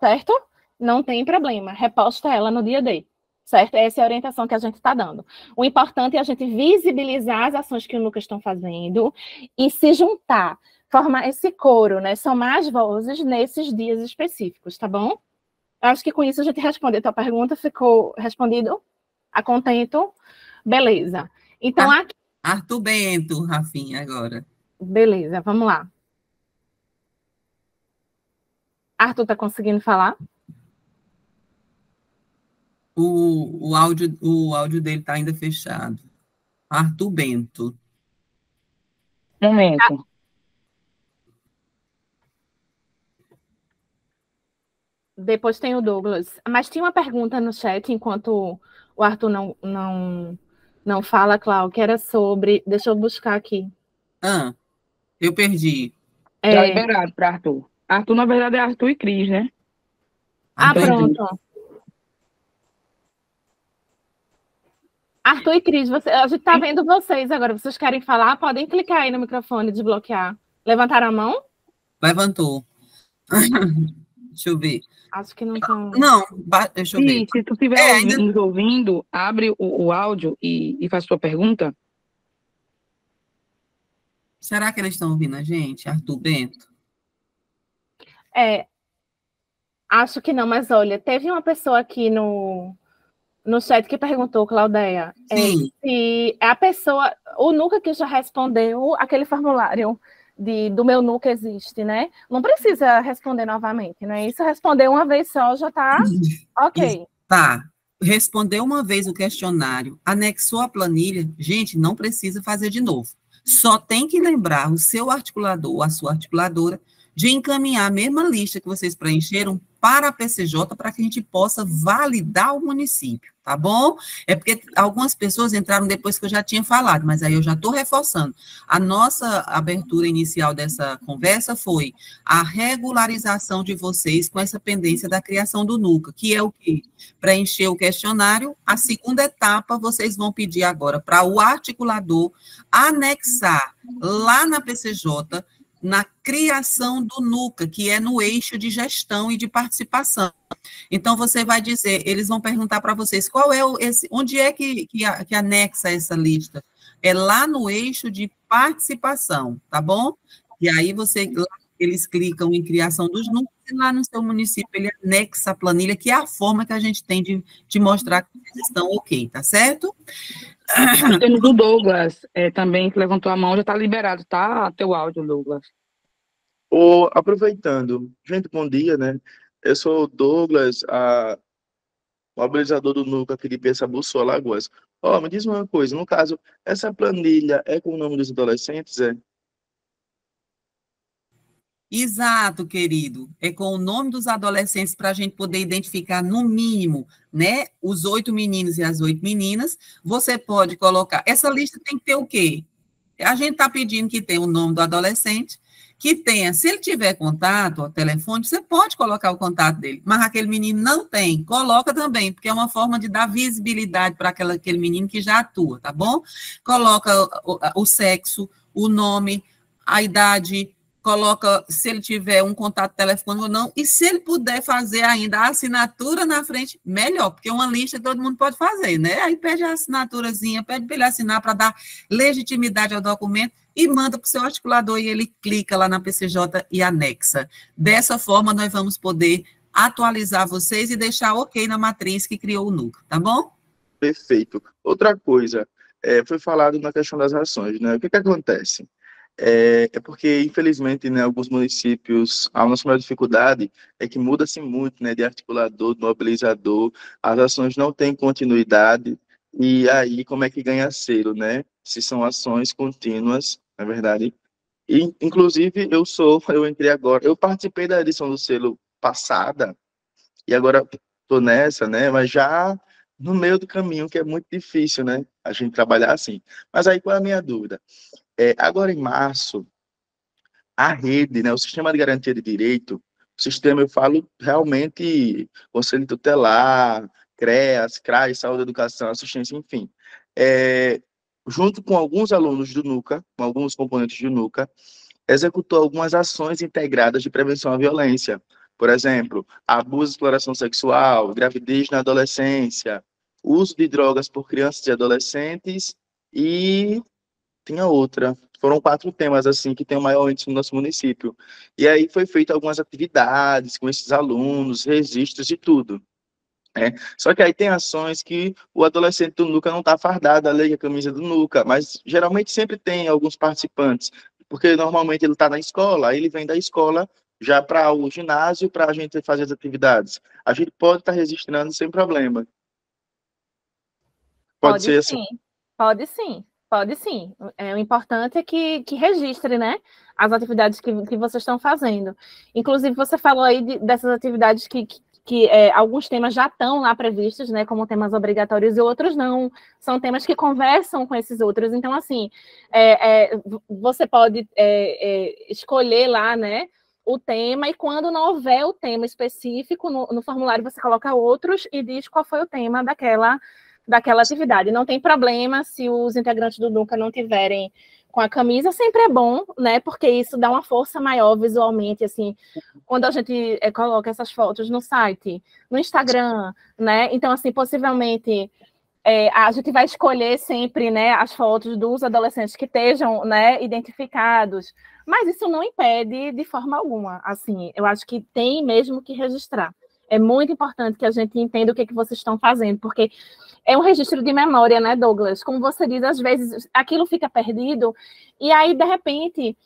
certo? Não tem problema, reposta ela no dia D, certo? Essa é a orientação que a gente está dando. O importante é a gente visibilizar as ações que o Lucas estão fazendo e se juntar, formar esse coro, né? Somar as vozes nesses dias específicos, tá bom? Acho que com isso a gente respondeu a tua pergunta, ficou respondido? A contento? Beleza. Então, aqui... Arthur Bento, Rafinha, agora. Beleza, vamos lá. Arthur, tá conseguindo falar? O áudio dele tá ainda fechado. Arthur Bento. Momento. Depois tem o Douglas. Mas tinha uma pergunta no chat, enquanto o Arthur não fala, Cláudio, que era sobre... Deixa eu buscar aqui. Eu perdi. Tá liberado para Arthur. Arthur, na verdade, é Arthur e Cris, né? Pronto. Arthur e Cris, a gente tá vendo vocês agora. Vocês querem falar? Podem clicar aí no microfone, desbloquear. Levantaram a mão? Levantou. Deixa eu ver. Acho que não estão... Não, deixa eu ver. Se tu estiver nos ouvindo, abre o áudio e faz sua pergunta. Será que eles estão ouvindo a gente, Arthur Bento? Acho que não, mas olha, teve uma pessoa aqui no chat que perguntou, Claudeia, se a pessoa, o Nuca que já respondeu aquele formulário do meu Nuca existe, né? Não precisa responder novamente, né? Isso responder uma vez só já tá ok. Tá. Respondeu uma vez o questionário, anexou a planilha, gente, não precisa fazer de novo. Só tem que lembrar o seu articulador, a sua articuladora, de encaminhar a mesma lista que vocês preencheram para a PCJ, para que a gente possa validar o município, tá bom? É porque algumas pessoas entraram depois que eu já tinha falado, mas aí eu já estou reforçando. A nossa abertura inicial dessa conversa foi a regularização de vocês com essa pendência da criação do NUCA, que é o quê? Preencher o questionário. A segunda etapa, vocês vão pedir agora para o articulador anexar lá na PCJ, na criação do NUCA, que é no eixo de gestão e de participação. Então, você vai dizer, eles vão perguntar para vocês, onde é que anexa essa lista? É lá no eixo de participação, tá bom? E aí, eles clicam em criação dos NUCAs, e lá no seu município ele anexa a planilha, que é a forma que a gente tem de mostrar que vocês estão ok, tá certo? Temos o Douglas também, que levantou a mão, já está liberado, tá? Teu áudio, Douglas. Aproveitando, gente, bom dia, né? Eu sou o Douglas, mobilizador do NUCA aqui de Piaçabuçu, Alagoas. Me diz uma coisa, no caso, essa planilha é com o nome dos adolescentes, é? Exato, querido. É com o nome dos adolescentes para a gente poder identificar, no mínimo, né, os 8 meninos e as 8 meninas. Você pode colocar... Essa lista tem que ter o quê? A gente está pedindo que tenha o nome do adolescente, que tenha, se ele tiver contato, ou telefone, você pode colocar o contato dele, mas aquele menino não tem, coloca também, porque é uma forma de dar visibilidade para aquele menino que já atua, tá bom? Coloca o sexo, o nome, a idade, coloca se ele tiver um contato telefônico ou não, e se ele puder fazer ainda a assinatura na frente, melhor, porque uma lista todo mundo pode fazer, né? Aí pede a assinaturazinha, pede para ele assinar para dar legitimidade ao documento e manda para o seu articulador e ele clica lá na PCJ e anexa. Dessa forma, nós vamos poder atualizar vocês e deixar ok na matriz que criou o NUCA, tá bom? Perfeito. Outra coisa, foi falado na questão das ações, né? O que acontece? É porque, infelizmente, né, alguns municípios, a nossa maior dificuldade é que muda-se muito, né, de articulador, de mobilizador, as ações não têm continuidade, e aí como é que ganha selo, né? Se são ações contínuas, na verdade. E, inclusive, eu entrei agora, eu participei da edição do selo passada, e agora estou nessa, né, mas já no meio do caminho, que é muito difícil, né, a gente trabalhar assim. Mas aí, qual é a minha dúvida? Agora, em março, a rede, né, o Sistema de Garantia de Direito, o sistema, eu falo realmente, Conselho Tutelar, CREAS, CRAS, Saúde, Educação, Assistência, enfim, junto com alguns alunos do NUCA, com alguns componentes do NUCA, executou algumas ações integradas de prevenção à violência. Por exemplo, abuso e exploração sexual, gravidez na adolescência, uso de drogas por crianças e adolescentes e... tinha outra. Foram 4 temas, assim, que tem o maior índice no nosso município. E aí foi feito algumas atividades com esses alunos, registros e tudo. Né? Só que aí tem ações que o adolescente do NUCA não está fardado a lei, a camisa do NUCA, mas geralmente sempre tem alguns participantes, porque normalmente ele está na escola, aí ele vem da escola já para o ginásio, para a gente fazer as atividades. A gente pode estar registrando sem problema. Pode ser sim. assim? Pode sim. Pode sim. O importante é que registre, né, as atividades que vocês estão fazendo. Inclusive, você falou aí dessas atividades que alguns temas já estão lá previstos, né, como temas obrigatórios, e outros não. São temas que conversam com esses outros. Então, assim, você pode escolher lá, né, o tema, e quando não houver o tema específico no formulário, você coloca outros e diz qual foi o tema daquela atividade. Não tem problema se os integrantes do NUCA não tiverem com a camisa, sempre é bom, né? Porque isso dá uma força maior visualmente, assim, quando a gente coloca essas fotos no site, no Instagram, né? Então, assim, possivelmente a gente vai escolher sempre, né, as fotos dos adolescentes que estejam, né, identificados, mas isso não impede de forma alguma, assim, eu acho que tem mesmo que registrar. É muito importante que a gente entenda o que vocês estão fazendo, porque é um registro de memória, né, Douglas? Como você diz, às vezes aquilo fica perdido, e aí, de repente,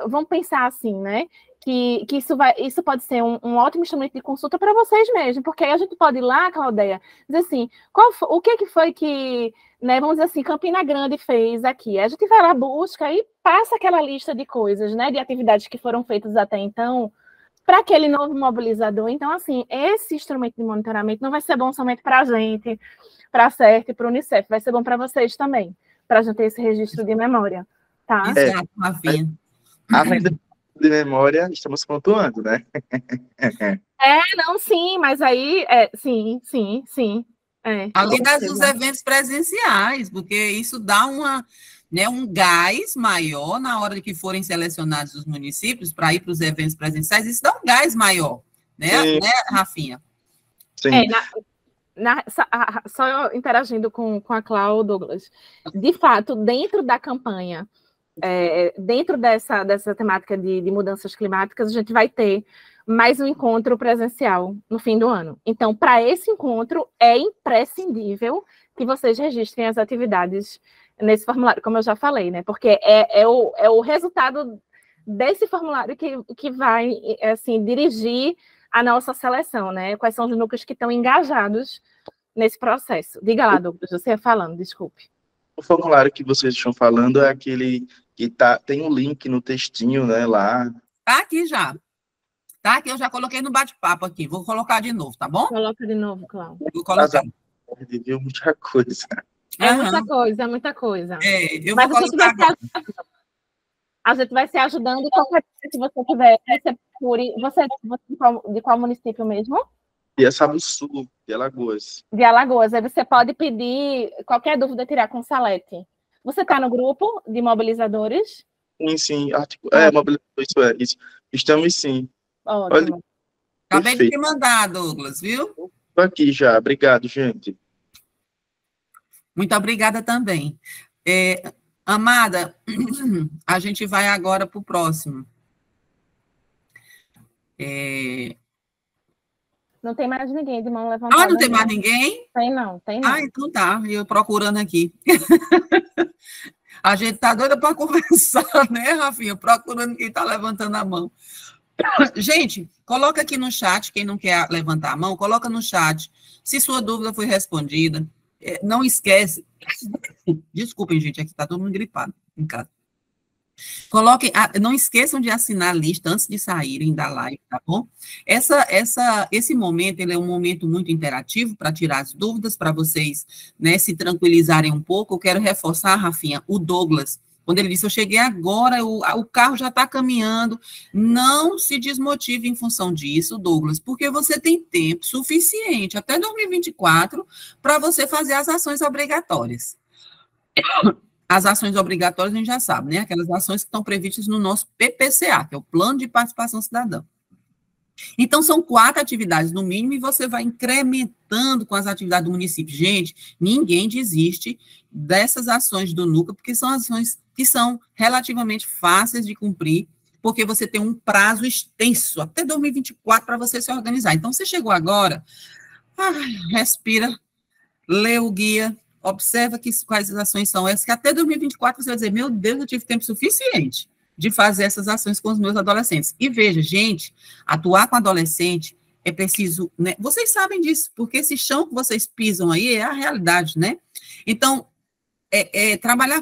vamos pensar assim, né? Que isso pode ser um ótimo instrumento de consulta para vocês mesmos, porque aí a gente pode ir lá, Claudeia, dizer assim, o que foi que né, vamos dizer assim, Campina Grande fez aqui. A gente vai lá, busca e passa aquela lista de coisas, né, de atividades que foram feitas até então, para aquele novo mobilizador. Então, assim, esse instrumento de monitoramento não vai ser bom somente para a gente, para a CERT e para o Unicef, vai ser bom para vocês também, para a gente ter esse registro de memória, tá? Exato, Rafinha. Além de memória, estamos pontuando, né? Não, sim, mas aí, sim. Além dos eventos presenciais, porque isso dá um gás maior na hora de que forem selecionados os municípios para ir para os eventos presenciais, isso dá um gás maior, né, Rafinha? Sim. Só interagindo com a Cláudia, Douglas, de fato, dentro da campanha, dentro dessa temática de mudanças climáticas, a gente vai ter mais um encontro presencial no fim do ano. Então, para esse encontro, é imprescindível que vocês registrem as atividades nesse formulário, como eu já falei, né? Porque é o resultado desse formulário que vai, assim, dirigir a nossa seleção, né? Quais são os núcleos que estão engajados nesse processo. Diga lá, Douglas, você ia falando, desculpe. O formulário que vocês estão falando é aquele que tem um link no textinho, né, lá. Tá aqui já. Tá aqui, eu já coloquei no bate-papo aqui. Vou colocar de novo, tá bom? Coloca de novo, Cláudia. Vou colocar. Viu muita coisa. Muita coisa, é muita coisa. Eu vou colocar. A gente vai se ajudando. Qualquer coisa que você tiver, você de qual município mesmo? De Sabuçu, de Alagoas. De Alagoas. Aí você pode pedir qualquer dúvida, tirar com o Salete. Você está no grupo de mobilizadores? Sim. Mobilizador, isso. Estamos sim. Ótimo. Olha, Acabei de te mandar, Douglas, viu? Estou aqui já. Obrigado, gente. Muito obrigada também. Amada, a gente vai agora para o próximo. Não tem mais ninguém de mão levantada. Não tem mais ninguém? Tem não. Então tá, eu procurando aqui. A gente tá doida para conversar, né, Rafinha? Procurando quem está levantando a mão. Gente, coloca aqui no chat, quem não quer levantar a mão, coloca no chat se sua dúvida foi respondida. Não esquece. Desculpem, gente, aqui está todo mundo gripado em casa. Coloquem, não esqueçam de assinar a lista antes de saírem da live, tá bom? Esse momento, ele é um momento muito interativo para tirar as dúvidas, para vocês, né, se tranquilizarem um pouco. Eu quero reforçar, Rafinha, o Douglas, quando ele disse, eu cheguei agora, o carro já está caminhando. Não se desmotive em função disso, Douglas, porque você tem tempo suficiente, até 2024, para você fazer as ações obrigatórias. As ações obrigatórias a gente já sabe, né? Aquelas ações que estão previstas no nosso PPCA, que é o Plano de Participação Cidadã. Então, são 4 atividades no mínimo e você vai incrementando com as atividades do município. Gente, ninguém desiste dessas ações do NUCA, porque são ações que são relativamente fáceis de cumprir, porque você tem um prazo extenso, até 2024, para você se organizar. Então, você chegou agora, respira, lê o guia, observa quais ações são essas, que até 2024 você vai dizer, meu Deus, eu tive tempo suficiente de fazer essas ações com os meus adolescentes. E veja, gente, atuar com adolescente é preciso, né? Vocês sabem disso, porque esse chão que vocês pisam aí é a realidade, né? Então, trabalhar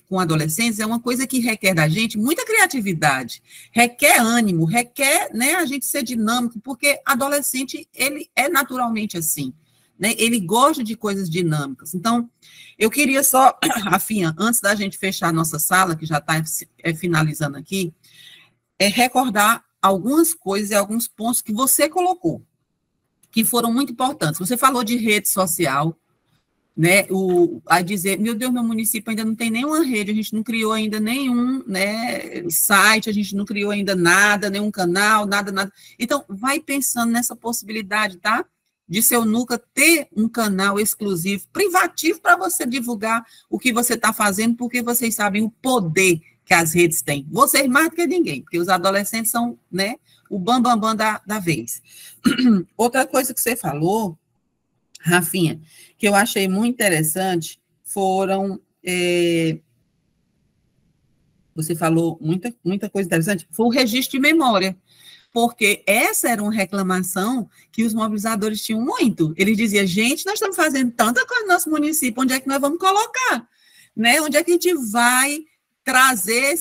com adolescentes é uma coisa que requer da gente muita criatividade, requer ânimo, requer, né, a gente ser dinâmico, porque adolescente, ele é naturalmente assim, né? Ele gosta de coisas dinâmicas. Então, eu queria só, Rafinha, antes da gente fechar a nossa sala, que já está finalizando aqui, recordar algumas coisas e alguns pontos que você colocou, que foram muito importantes. Você falou de rede social, né? A dizer, meu Deus, meu município ainda não tem nenhuma rede, a gente não criou ainda nenhum, né, site, a gente não criou ainda nada, nenhum canal, nada. Então, vai pensando nessa possibilidade, tá? De seu NUCA ter um canal exclusivo, privativo, para você divulgar o que você está fazendo, porque vocês sabem o poder que as redes têm. Vocês mais do que ninguém, porque os adolescentes são, né, o bambambam da vez. Outra coisa que você falou, Rafinha, que eu achei muito interessante, foram... você falou muita coisa interessante, foi o registro de memória. porque essa era uma reclamação que os mobilizadores tinham muito. Eles diziam, gente, nós estamos fazendo tanta coisa no nosso município, onde é que nós vamos colocar? Né? Onde é que a gente vai trazer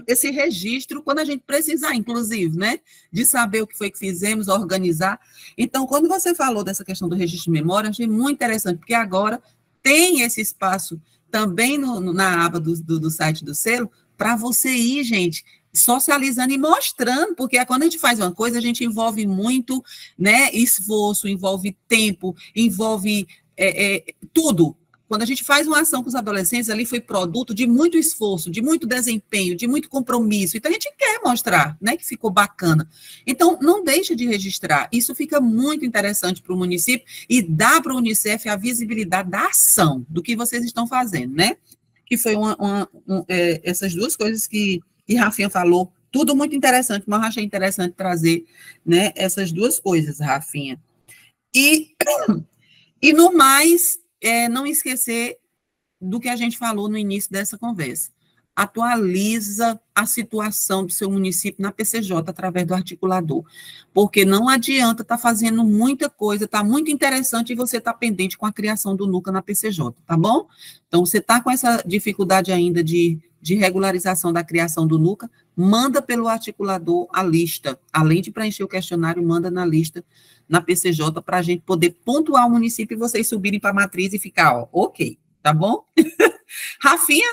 esse registro quando a gente precisar, inclusive, né? De saber o que foi que fizemos, organizar. Então, quando você falou dessa questão do registro de memória, eu achei muito interessante, porque agora tem esse espaço também na aba do site do selo, para você ir, gente, socializando e mostrando, porque quando a gente faz uma coisa, a gente envolve muito, né, esforço, envolve tempo, envolve tudo. Quando a gente faz uma ação com os adolescentes, ali foi produto de muito esforço, de muito desempenho, de muito compromisso. Então, a gente quer mostrar, né, que ficou bacana. Então, não deixe de registrar. Isso fica muito interessante para o município e dá para o Unicef a visibilidade da ação, do que vocês estão fazendo, né? Que foi essas duas coisas que Rafinha falou, tudo muito interessante, mas eu achei interessante trazer, né, essas duas coisas, Rafinha. E no mais, não esquecer do que a gente falou no início dessa conversa. Atualiza a situação do seu município na PCJ através do articulador, porque não adianta estar fazendo muita coisa, está muito interessante e você está pendente com a criação do NUCA na PCJ, tá bom? Então, você está com essa dificuldade ainda de regularização da criação do NUCA, manda pelo articulador a lista, além de preencher o questionário, manda na lista na PCJ para a gente poder pontuar o município e vocês subirem para a matriz e ficar, ó, ok, tá bom? Rafinha?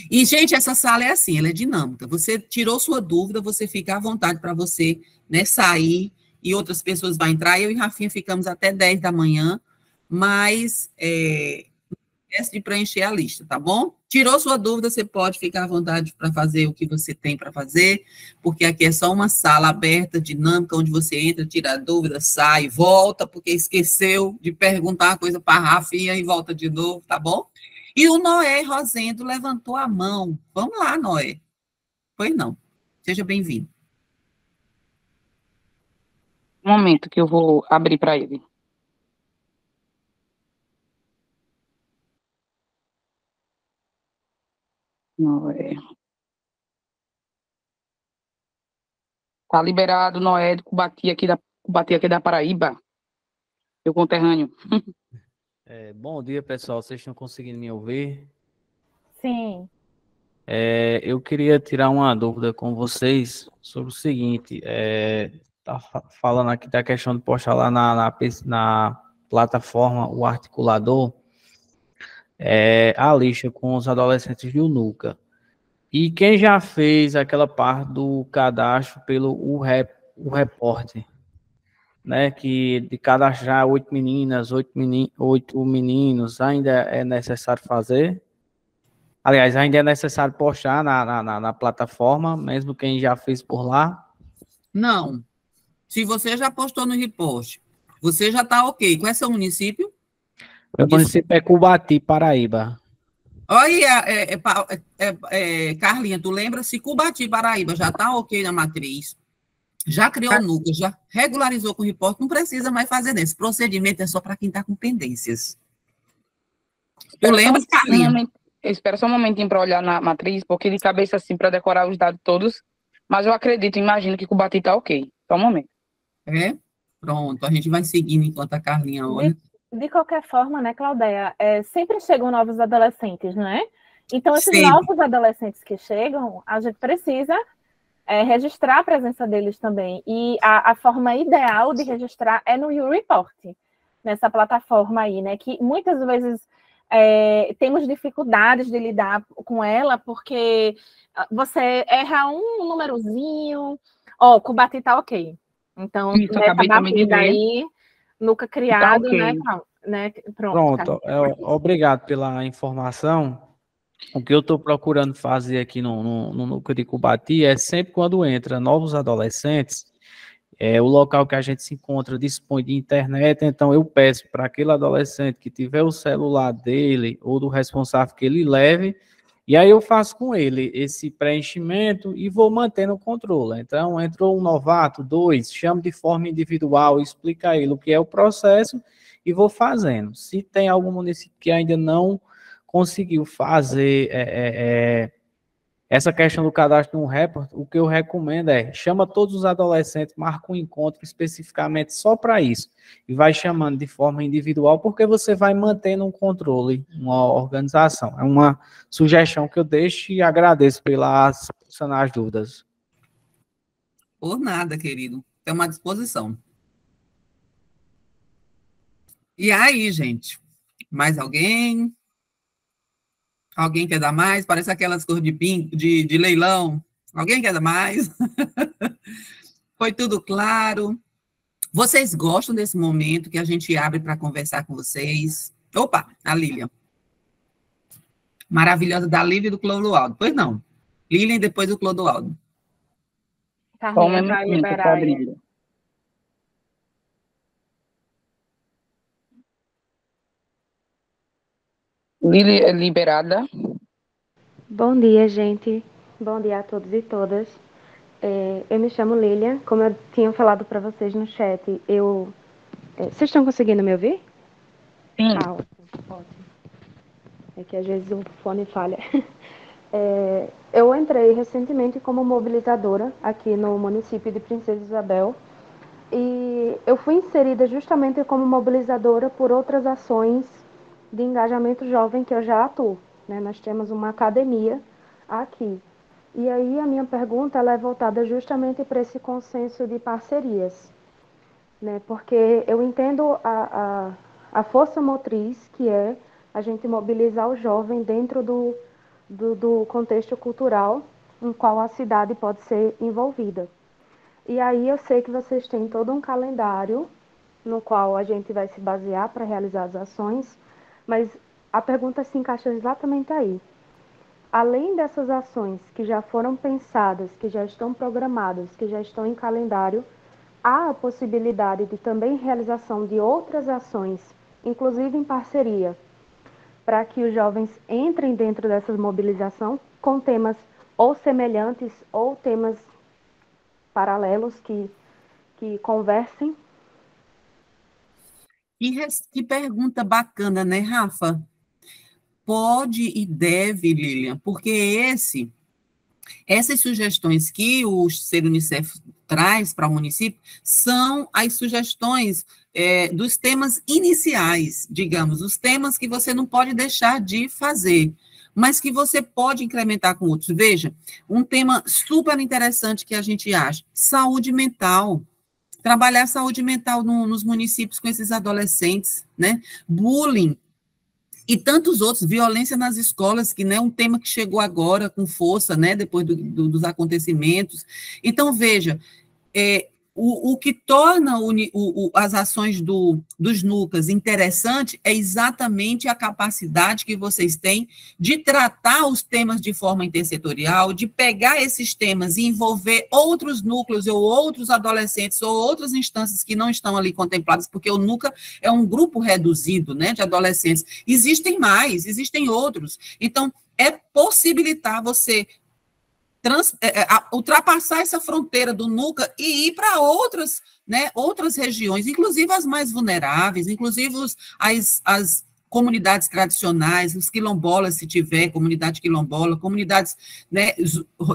E, gente, essa sala é assim, ela é dinâmica. Você tirou sua dúvida, você fica à vontade para você, né, sair e outras pessoas vão entrar. Eu e Rafinha ficamos até 10 da manhã, mas esquece de preencher a lista, tá bom? Tirou sua dúvida, você pode ficar à vontade para fazer o que você tem para fazer, porque aqui é só uma sala aberta, dinâmica, onde você entra, tira a dúvida, sai, volta, porque esqueceu de perguntar uma coisa para a Rafinha e volta de novo, tá bom? E o Noé Rosendo levantou a mão. Vamos lá, Noé. Pois não. Seja bem-vindo. Um momento que eu vou abrir para ele. Noé. Tá liberado, Noé, do Cubati aqui da Paraíba. Meu conterrâneo. Bom dia, pessoal. Vocês estão conseguindo me ouvir? Sim. Eu queria tirar uma dúvida com vocês sobre o seguinte. Tá falando aqui da questão de postar lá na plataforma o articulador, a lista com os adolescentes do NUCA. E quem já fez aquela parte do cadastro pelo o reporte, né, que de cadastrar 8 meninas, 8 meninos, ainda é necessário fazer? Aliás, ainda é necessário postar na plataforma, mesmo quem já fez por lá? Não. Se você já postou no repost, você já está ok. Qual é seu município? Meu município é Cubati, Paraíba. Olha, Carlinha, tu lembra? Se Cubati, Paraíba já está ok na matriz, já criou o NUCA, já regularizou com o report, não precisa mais fazer nesse. Procedimento é só para quem está com pendências. Tu lembra, Carlinha? Espera só um momentinho para olhar na matriz, porque de cabeça assim, para decorar os dados todos, mas eu acredito, imagino que Cubati está ok. Só um momento. Pronto, a gente vai seguindo enquanto a Carlinha olha. De qualquer forma, né, Claudeia, sempre chegam novos adolescentes, né? Então, esses Sempre. novos adolescentes que chegam, a gente precisa registrar a presença deles também. E a forma ideal de registrar é no YouReport, nessa plataforma aí, né? Que muitas vezes temos dificuldades de lidar com ela, porque você erra um númerozinho, Cubati tá ok. Então, Isso, acabei também de ver. Aí, NUCA criado, Tá okay. né? Pronto. Obrigado pela informação. O que eu estou procurando fazer aqui no NUCA de Cubati é sempre quando entra novos adolescentes, o local que a gente se encontra dispõe de internet, então eu peço para aquele adolescente que tiver o celular dele ou do responsável que ele leve, e aí eu faço com ele esse preenchimento e vou mantendo o controle. Então, entrou um novato, 2, chamo de forma individual, explica a ele o que é o processo e vou fazendo. Se tem algum município que ainda não conseguiu fazer essa questão do cadastro no report, o que eu recomendo é, chama todos os adolescentes, marca um encontro especificamente só para isso, e vai chamando de forma individual, porque você vai mantendo um controle, uma organização. É uma sugestão que eu deixo e agradeço pelas sanar as dúvidas. Por nada, querido. Estamos à disposição. E aí, gente? Mais alguém? Alguém quer dar mais? Parece aquelas cores de leilão. Alguém quer dar mais? Foi tudo claro? Vocês gostam desse momento que a gente abre para conversar com vocês? Opa, a Lilian. Maravilhosa da Lívia e do Clodoaldo. Pois não. Lilian e depois o Clodoaldo. Carlinha vai liberar aí. Lili é liberada. Bom dia, gente. Bom dia a todos e todas. Eu me chamo Lilian. Como eu tinha falado para vocês no chat, vocês estão conseguindo me ouvir? Sim. Ah, ótimo. É que às vezes o fone falha. Eu entrei recentemente como mobilizadora aqui no município de Princesa Isabel e eu fui inserida justamente como mobilizadora por outras ações de engajamento jovem que eu já atuo, né? Nós temos uma academia aqui. E aí a minha pergunta ela é voltada justamente para esse consenso de parcerias, né? Porque eu entendo a força motriz que é a gente mobilizar o jovem dentro do contexto cultural em qual a cidade pode ser envolvida. E aí eu sei que vocês têm todo um calendário no qual a gente vai se basear para realizar as ações, mas a pergunta se encaixa exatamente aí. Além dessas ações que já foram pensadas, que já estão programadas, que já estão em calendário, há a possibilidade de também realização de outras ações, inclusive em parceria, para que os jovens entrem dentro dessas mobilizações com temas ou semelhantes ou temas paralelos que conversem. Que pergunta bacana, né, Rafa? Pode e deve, Lilian, porque essas sugestões que o Ser Unicef traz para o município são as sugestões dos temas iniciais, digamos, os temas que você não pode deixar de fazer, mas que você pode incrementar com outros. Veja, um tema super interessante que a gente acha, saúde mental. Trabalhar saúde mental nos municípios com esses adolescentes, né? Bullying e tantos outros, violência nas escolas, que não é um tema que chegou agora com força, né? Depois dos acontecimentos. Então, veja, o que torna as ações dos NUCAS interessantes é exatamente a capacidade que vocês têm de tratar os temas de forma intersetorial, de pegar esses temas e envolver outros núcleos ou outros adolescentes ou outras instâncias que não estão ali contempladas, porque o NUCA é um grupo reduzido, né, de adolescentes. Existem mais, existem outros. Então, é possibilitar você ultrapassar essa fronteira do NUCA e ir para outras, né, outras regiões, inclusive as mais vulneráveis, inclusive as comunidades tradicionais, os quilombolas, se tiver comunidade quilombola, comunidades, né,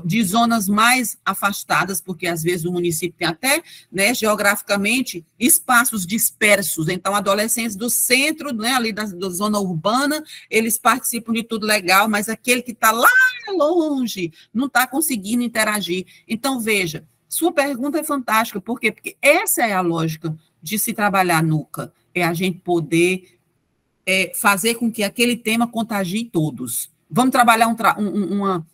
de zonas mais afastadas, porque às vezes o município tem até, né, geograficamente espaços dispersos, então adolescentes do centro, né, ali da zona urbana, eles participam de tudo legal, mas aquele que está lá longe não está conseguindo interagir. Então, veja, sua pergunta é fantástica, por quê? Porque essa é a lógica de se trabalhar NUCA, é a gente poder fazer com que aquele tema contagie todos. Vamos trabalhar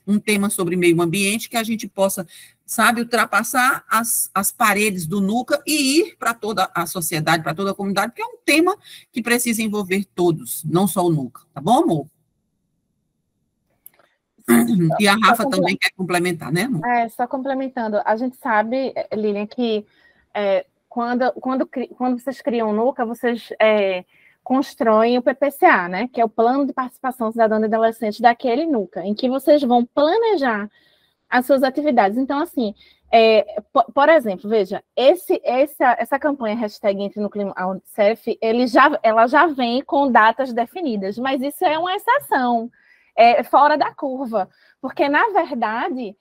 um tema sobre meio ambiente que a gente possa, sabe, ultrapassar as paredes do NUCA e ir para toda a sociedade, para toda a comunidade, porque é um tema que precisa envolver todos, não só o NUCA. Tá bom, amor? E a Rafa também quer complementar, né, amor? Só complementando. A gente sabe, Lilian, que quando vocês criam o NUCA, vocês constroem o PPCA, né, que é o Plano de Participação Cidadã e Adolescente daquele NUCA, em que vocês vão planejar as suas atividades. Então, assim, por exemplo, veja, essa campanha hashtag Entre no Clima Unicef, ela já vem com datas definidas, mas isso é uma exceção, fora da curva, Porque, na verdade,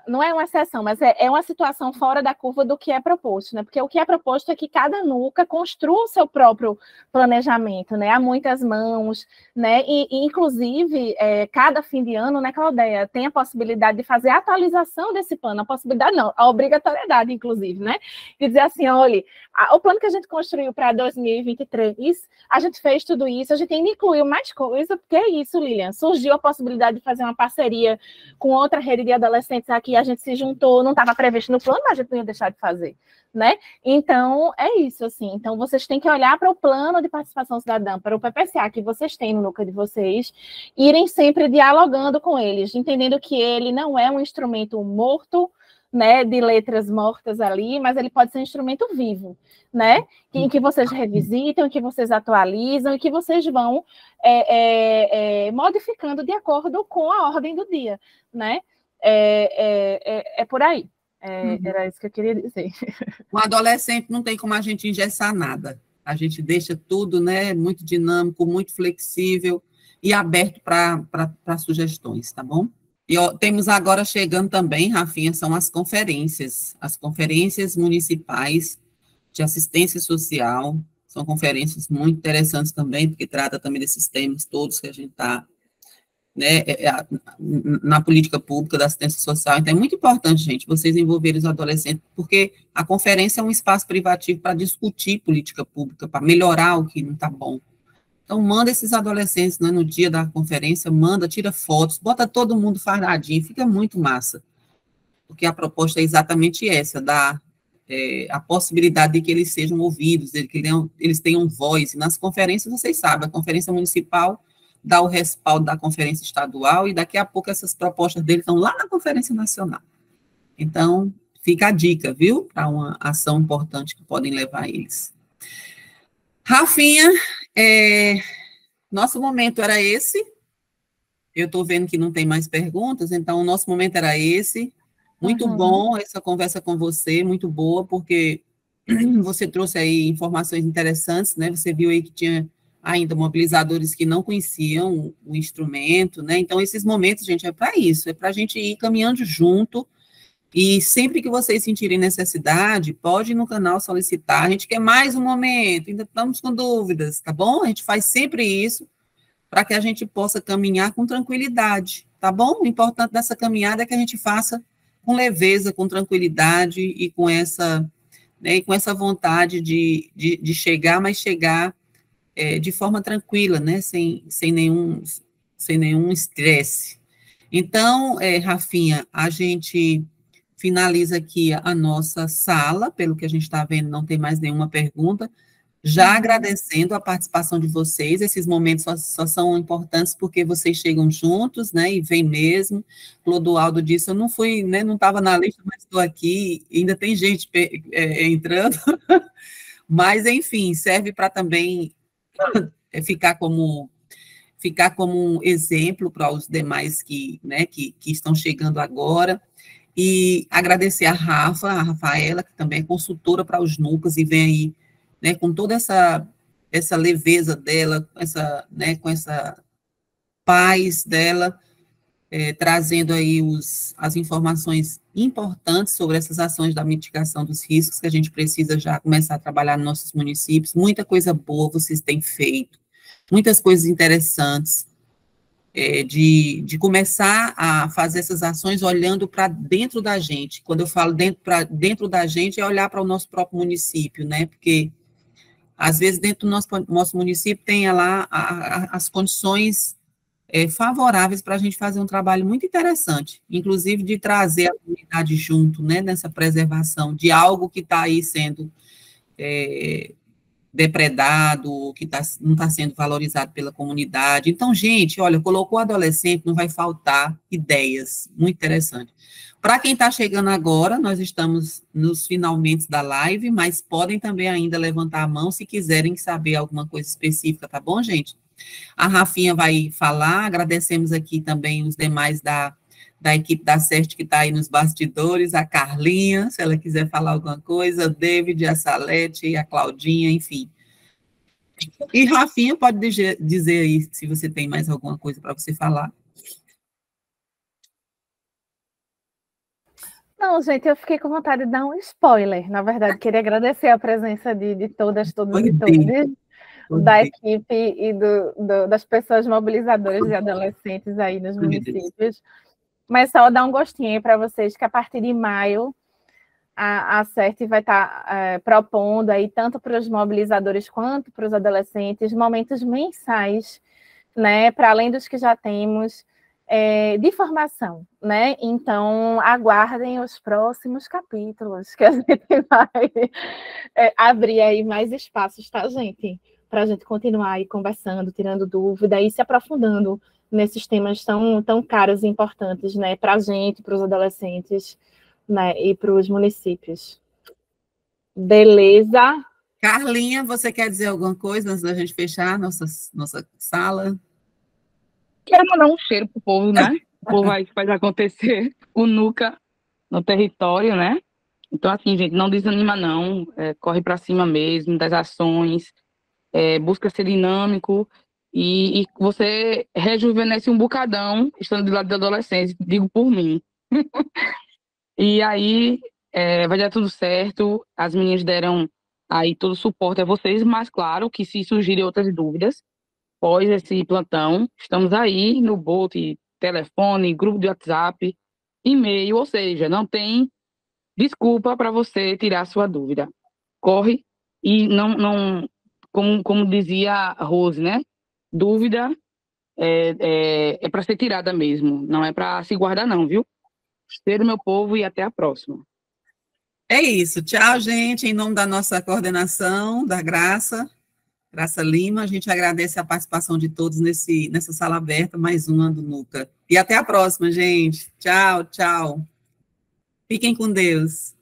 não é uma exceção, mas é uma situação fora da curva do que é proposto, né? Porque o que é proposto é que cada NUCA construa o seu próprio planejamento, né? Há muitas mãos, né? E inclusive, cada fim de ano, né, Claudeia, tem a possibilidade de fazer a atualização desse plano, a possibilidade não, a obrigatoriedade, inclusive, né? De dizer assim, olha, o plano que a gente construiu para 2023, a gente fez tudo isso, a gente ainda incluiu mais coisa, porque é isso, Lilian, surgiu a possibilidade de fazer uma parceria com outra rede de adolescentes aqui, a gente se juntou, não estava previsto no plano, mas a gente não ia deixar de fazer, né? Então, é isso, assim. Então, vocês têm que olhar para o plano de participação cidadã, para o PPCA que vocês têm no núcleo de vocês, irem sempre dialogando com eles, entendendo que ele não é um instrumento morto, né, de letras mortas ali, mas ele pode ser um instrumento vivo, né, em que vocês revisitam, em que vocês atualizam, e que vocês vão modificando de acordo com a ordem do dia, né, é por aí. Era isso que eu queria dizer. O adolescente não tem como a gente engessar nada. A gente deixa tudo, né, muito dinâmico, muito flexível e aberto para sugestões, tá bom? E temos agora chegando também, Rafinha, são as conferências municipais de assistência social. São conferências muito interessantes também, porque trata também desses temas todos que a gente está, né, na política pública da assistência social. Então, é muito importante, gente, vocês envolverem os adolescentes, porque a conferência é um espaço privativo para discutir política pública, para melhorar o que não está bom. Então, manda esses adolescentes, né, no dia da conferência, tira fotos, bota todo mundo fardadinho, fica muito massa. Porque a proposta é exatamente essa, dar a possibilidade de que eles sejam ouvidos, de que eles tenham voz. E nas conferências, vocês sabem, a conferência municipal dá o respaldo da conferência estadual, e daqui a pouco essas propostas deles estão lá na conferência nacional. Então, fica a dica, viu? Para uma ação importante que podem levar eles. Rafinha, nosso momento era esse. Eu estou vendo que não tem mais perguntas, então o nosso momento era esse. Muito bom essa conversa com você, muito boa, porque você trouxe aí informações interessantes, né? Você viu aí que tinha ainda mobilizadores que não conheciam o instrumento, né? Então, esses momentos, gente, é para isso, é para a gente ir caminhando junto. E sempre que vocês sentirem necessidade, pode ir no canal solicitar. A gente quer mais um momento, ainda estamos com dúvidas, tá bom? A gente faz sempre isso para que a gente possa caminhar com tranquilidade, tá bom? O importante dessa caminhada é que a gente faça com leveza, com tranquilidade e com essa, né, com essa vontade de chegar, mas chegar de forma tranquila, né? Sem nenhum estresse. Então, Rafinha, a gente finaliza aqui a nossa sala, pelo que a gente está vendo, não tem mais nenhuma pergunta, já agradecendo a participação de vocês. Esses momentos só são importantes porque vocês chegam juntos, né, e vem mesmo. Clodoaldo disse, eu não fui, né, não estava na lista, mas estou aqui, ainda tem gente entrando, mas, enfim, serve para também ficar como um exemplo para os demais que estão chegando agora. E agradecer a Rafaela, que também é consultora para os NUCAs, e vem aí, né, com toda essa leveza dela, com essa paz dela, trazendo aí as informações importantes sobre essas ações da mitigação dos riscos que a gente precisa já começar a trabalhar nos nossos municípios. Muita coisa boa vocês têm feito, muitas coisas interessantes, de começar a fazer essas ações olhando para dentro da gente. Quando eu falo dentro da gente, é olhar para o nosso próprio município, né? Porque, às vezes, dentro do nosso município tem lá as condições favoráveis para a gente fazer um trabalho muito interessante, inclusive de trazer a comunidade junto, né? Nessa preservação de algo que está aí sendo depredado, que não está sendo valorizado pela comunidade. Então, gente, olha, colocou adolescente, não vai faltar ideias, muito interessante. Para quem está chegando agora, nós estamos nos finalmente da live, mas podem também ainda levantar a mão se quiserem saber alguma coisa específica, tá bom, gente? A Rafinha vai falar, agradecemos aqui também os demais da equipe da CERT que está aí nos bastidores, a Carlinha, se ela quiser falar alguma coisa, o David, a Salete, a Claudinha, enfim. E Rafinha, pode dizer aí se você tem mais alguma coisa para você falar. Não, gente, eu fiquei com vontade de dar um spoiler. Na verdade, queria agradecer a presença de todas, todos e todas, da equipe e das pessoas mobilizadoras de adolescentes aí nos municípios. Mas só dar um gostinho aí para vocês que a partir de maio a CERT vai estar propondo aí tanto para os mobilizadores quanto para os adolescentes momentos mensais, né, para além dos que já temos, de formação, né? Então, aguardem os próximos capítulos, que a gente vai abrir aí mais espaços, tá, gente? Para a gente continuar aí conversando, tirando dúvida e se aprofundando nesses temas tão caros e importantes, né? Para a gente, para os adolescentes, né? E para os municípios. Beleza? Carlinha, você quer dizer alguma coisa antes da gente fechar nossa sala? Quero mandar um cheiro pro povo, né? O povo aí que faz acontecer o NUCA no território, né? Então, assim, gente, não desanima, não. Corre para cima mesmo das ações, busca ser dinâmico e você rejuvenesce um bocadão estando do lado da adolescência, digo por mim. E aí vai dar tudo certo. As meninas deram aí todo o suporte a vocês, mas claro que se surgirem outras dúvidas, após esse plantão, estamos aí no Bolt, telefone, grupo de WhatsApp, e-mail, ou seja, não tem desculpa para você tirar sua dúvida. Corre e não como dizia a Rose, né? Dúvida é para ser tirada mesmo, não é para se guardar não, viu? Cheiro, meu povo, e até a próxima. É isso. Tchau, gente. Em nome da nossa coordenação, da Graça Lima, a gente agradece a participação de todos nessa sala aberta, mais uma do NUCA. E até a próxima, gente. Tchau, tchau. Fiquem com Deus.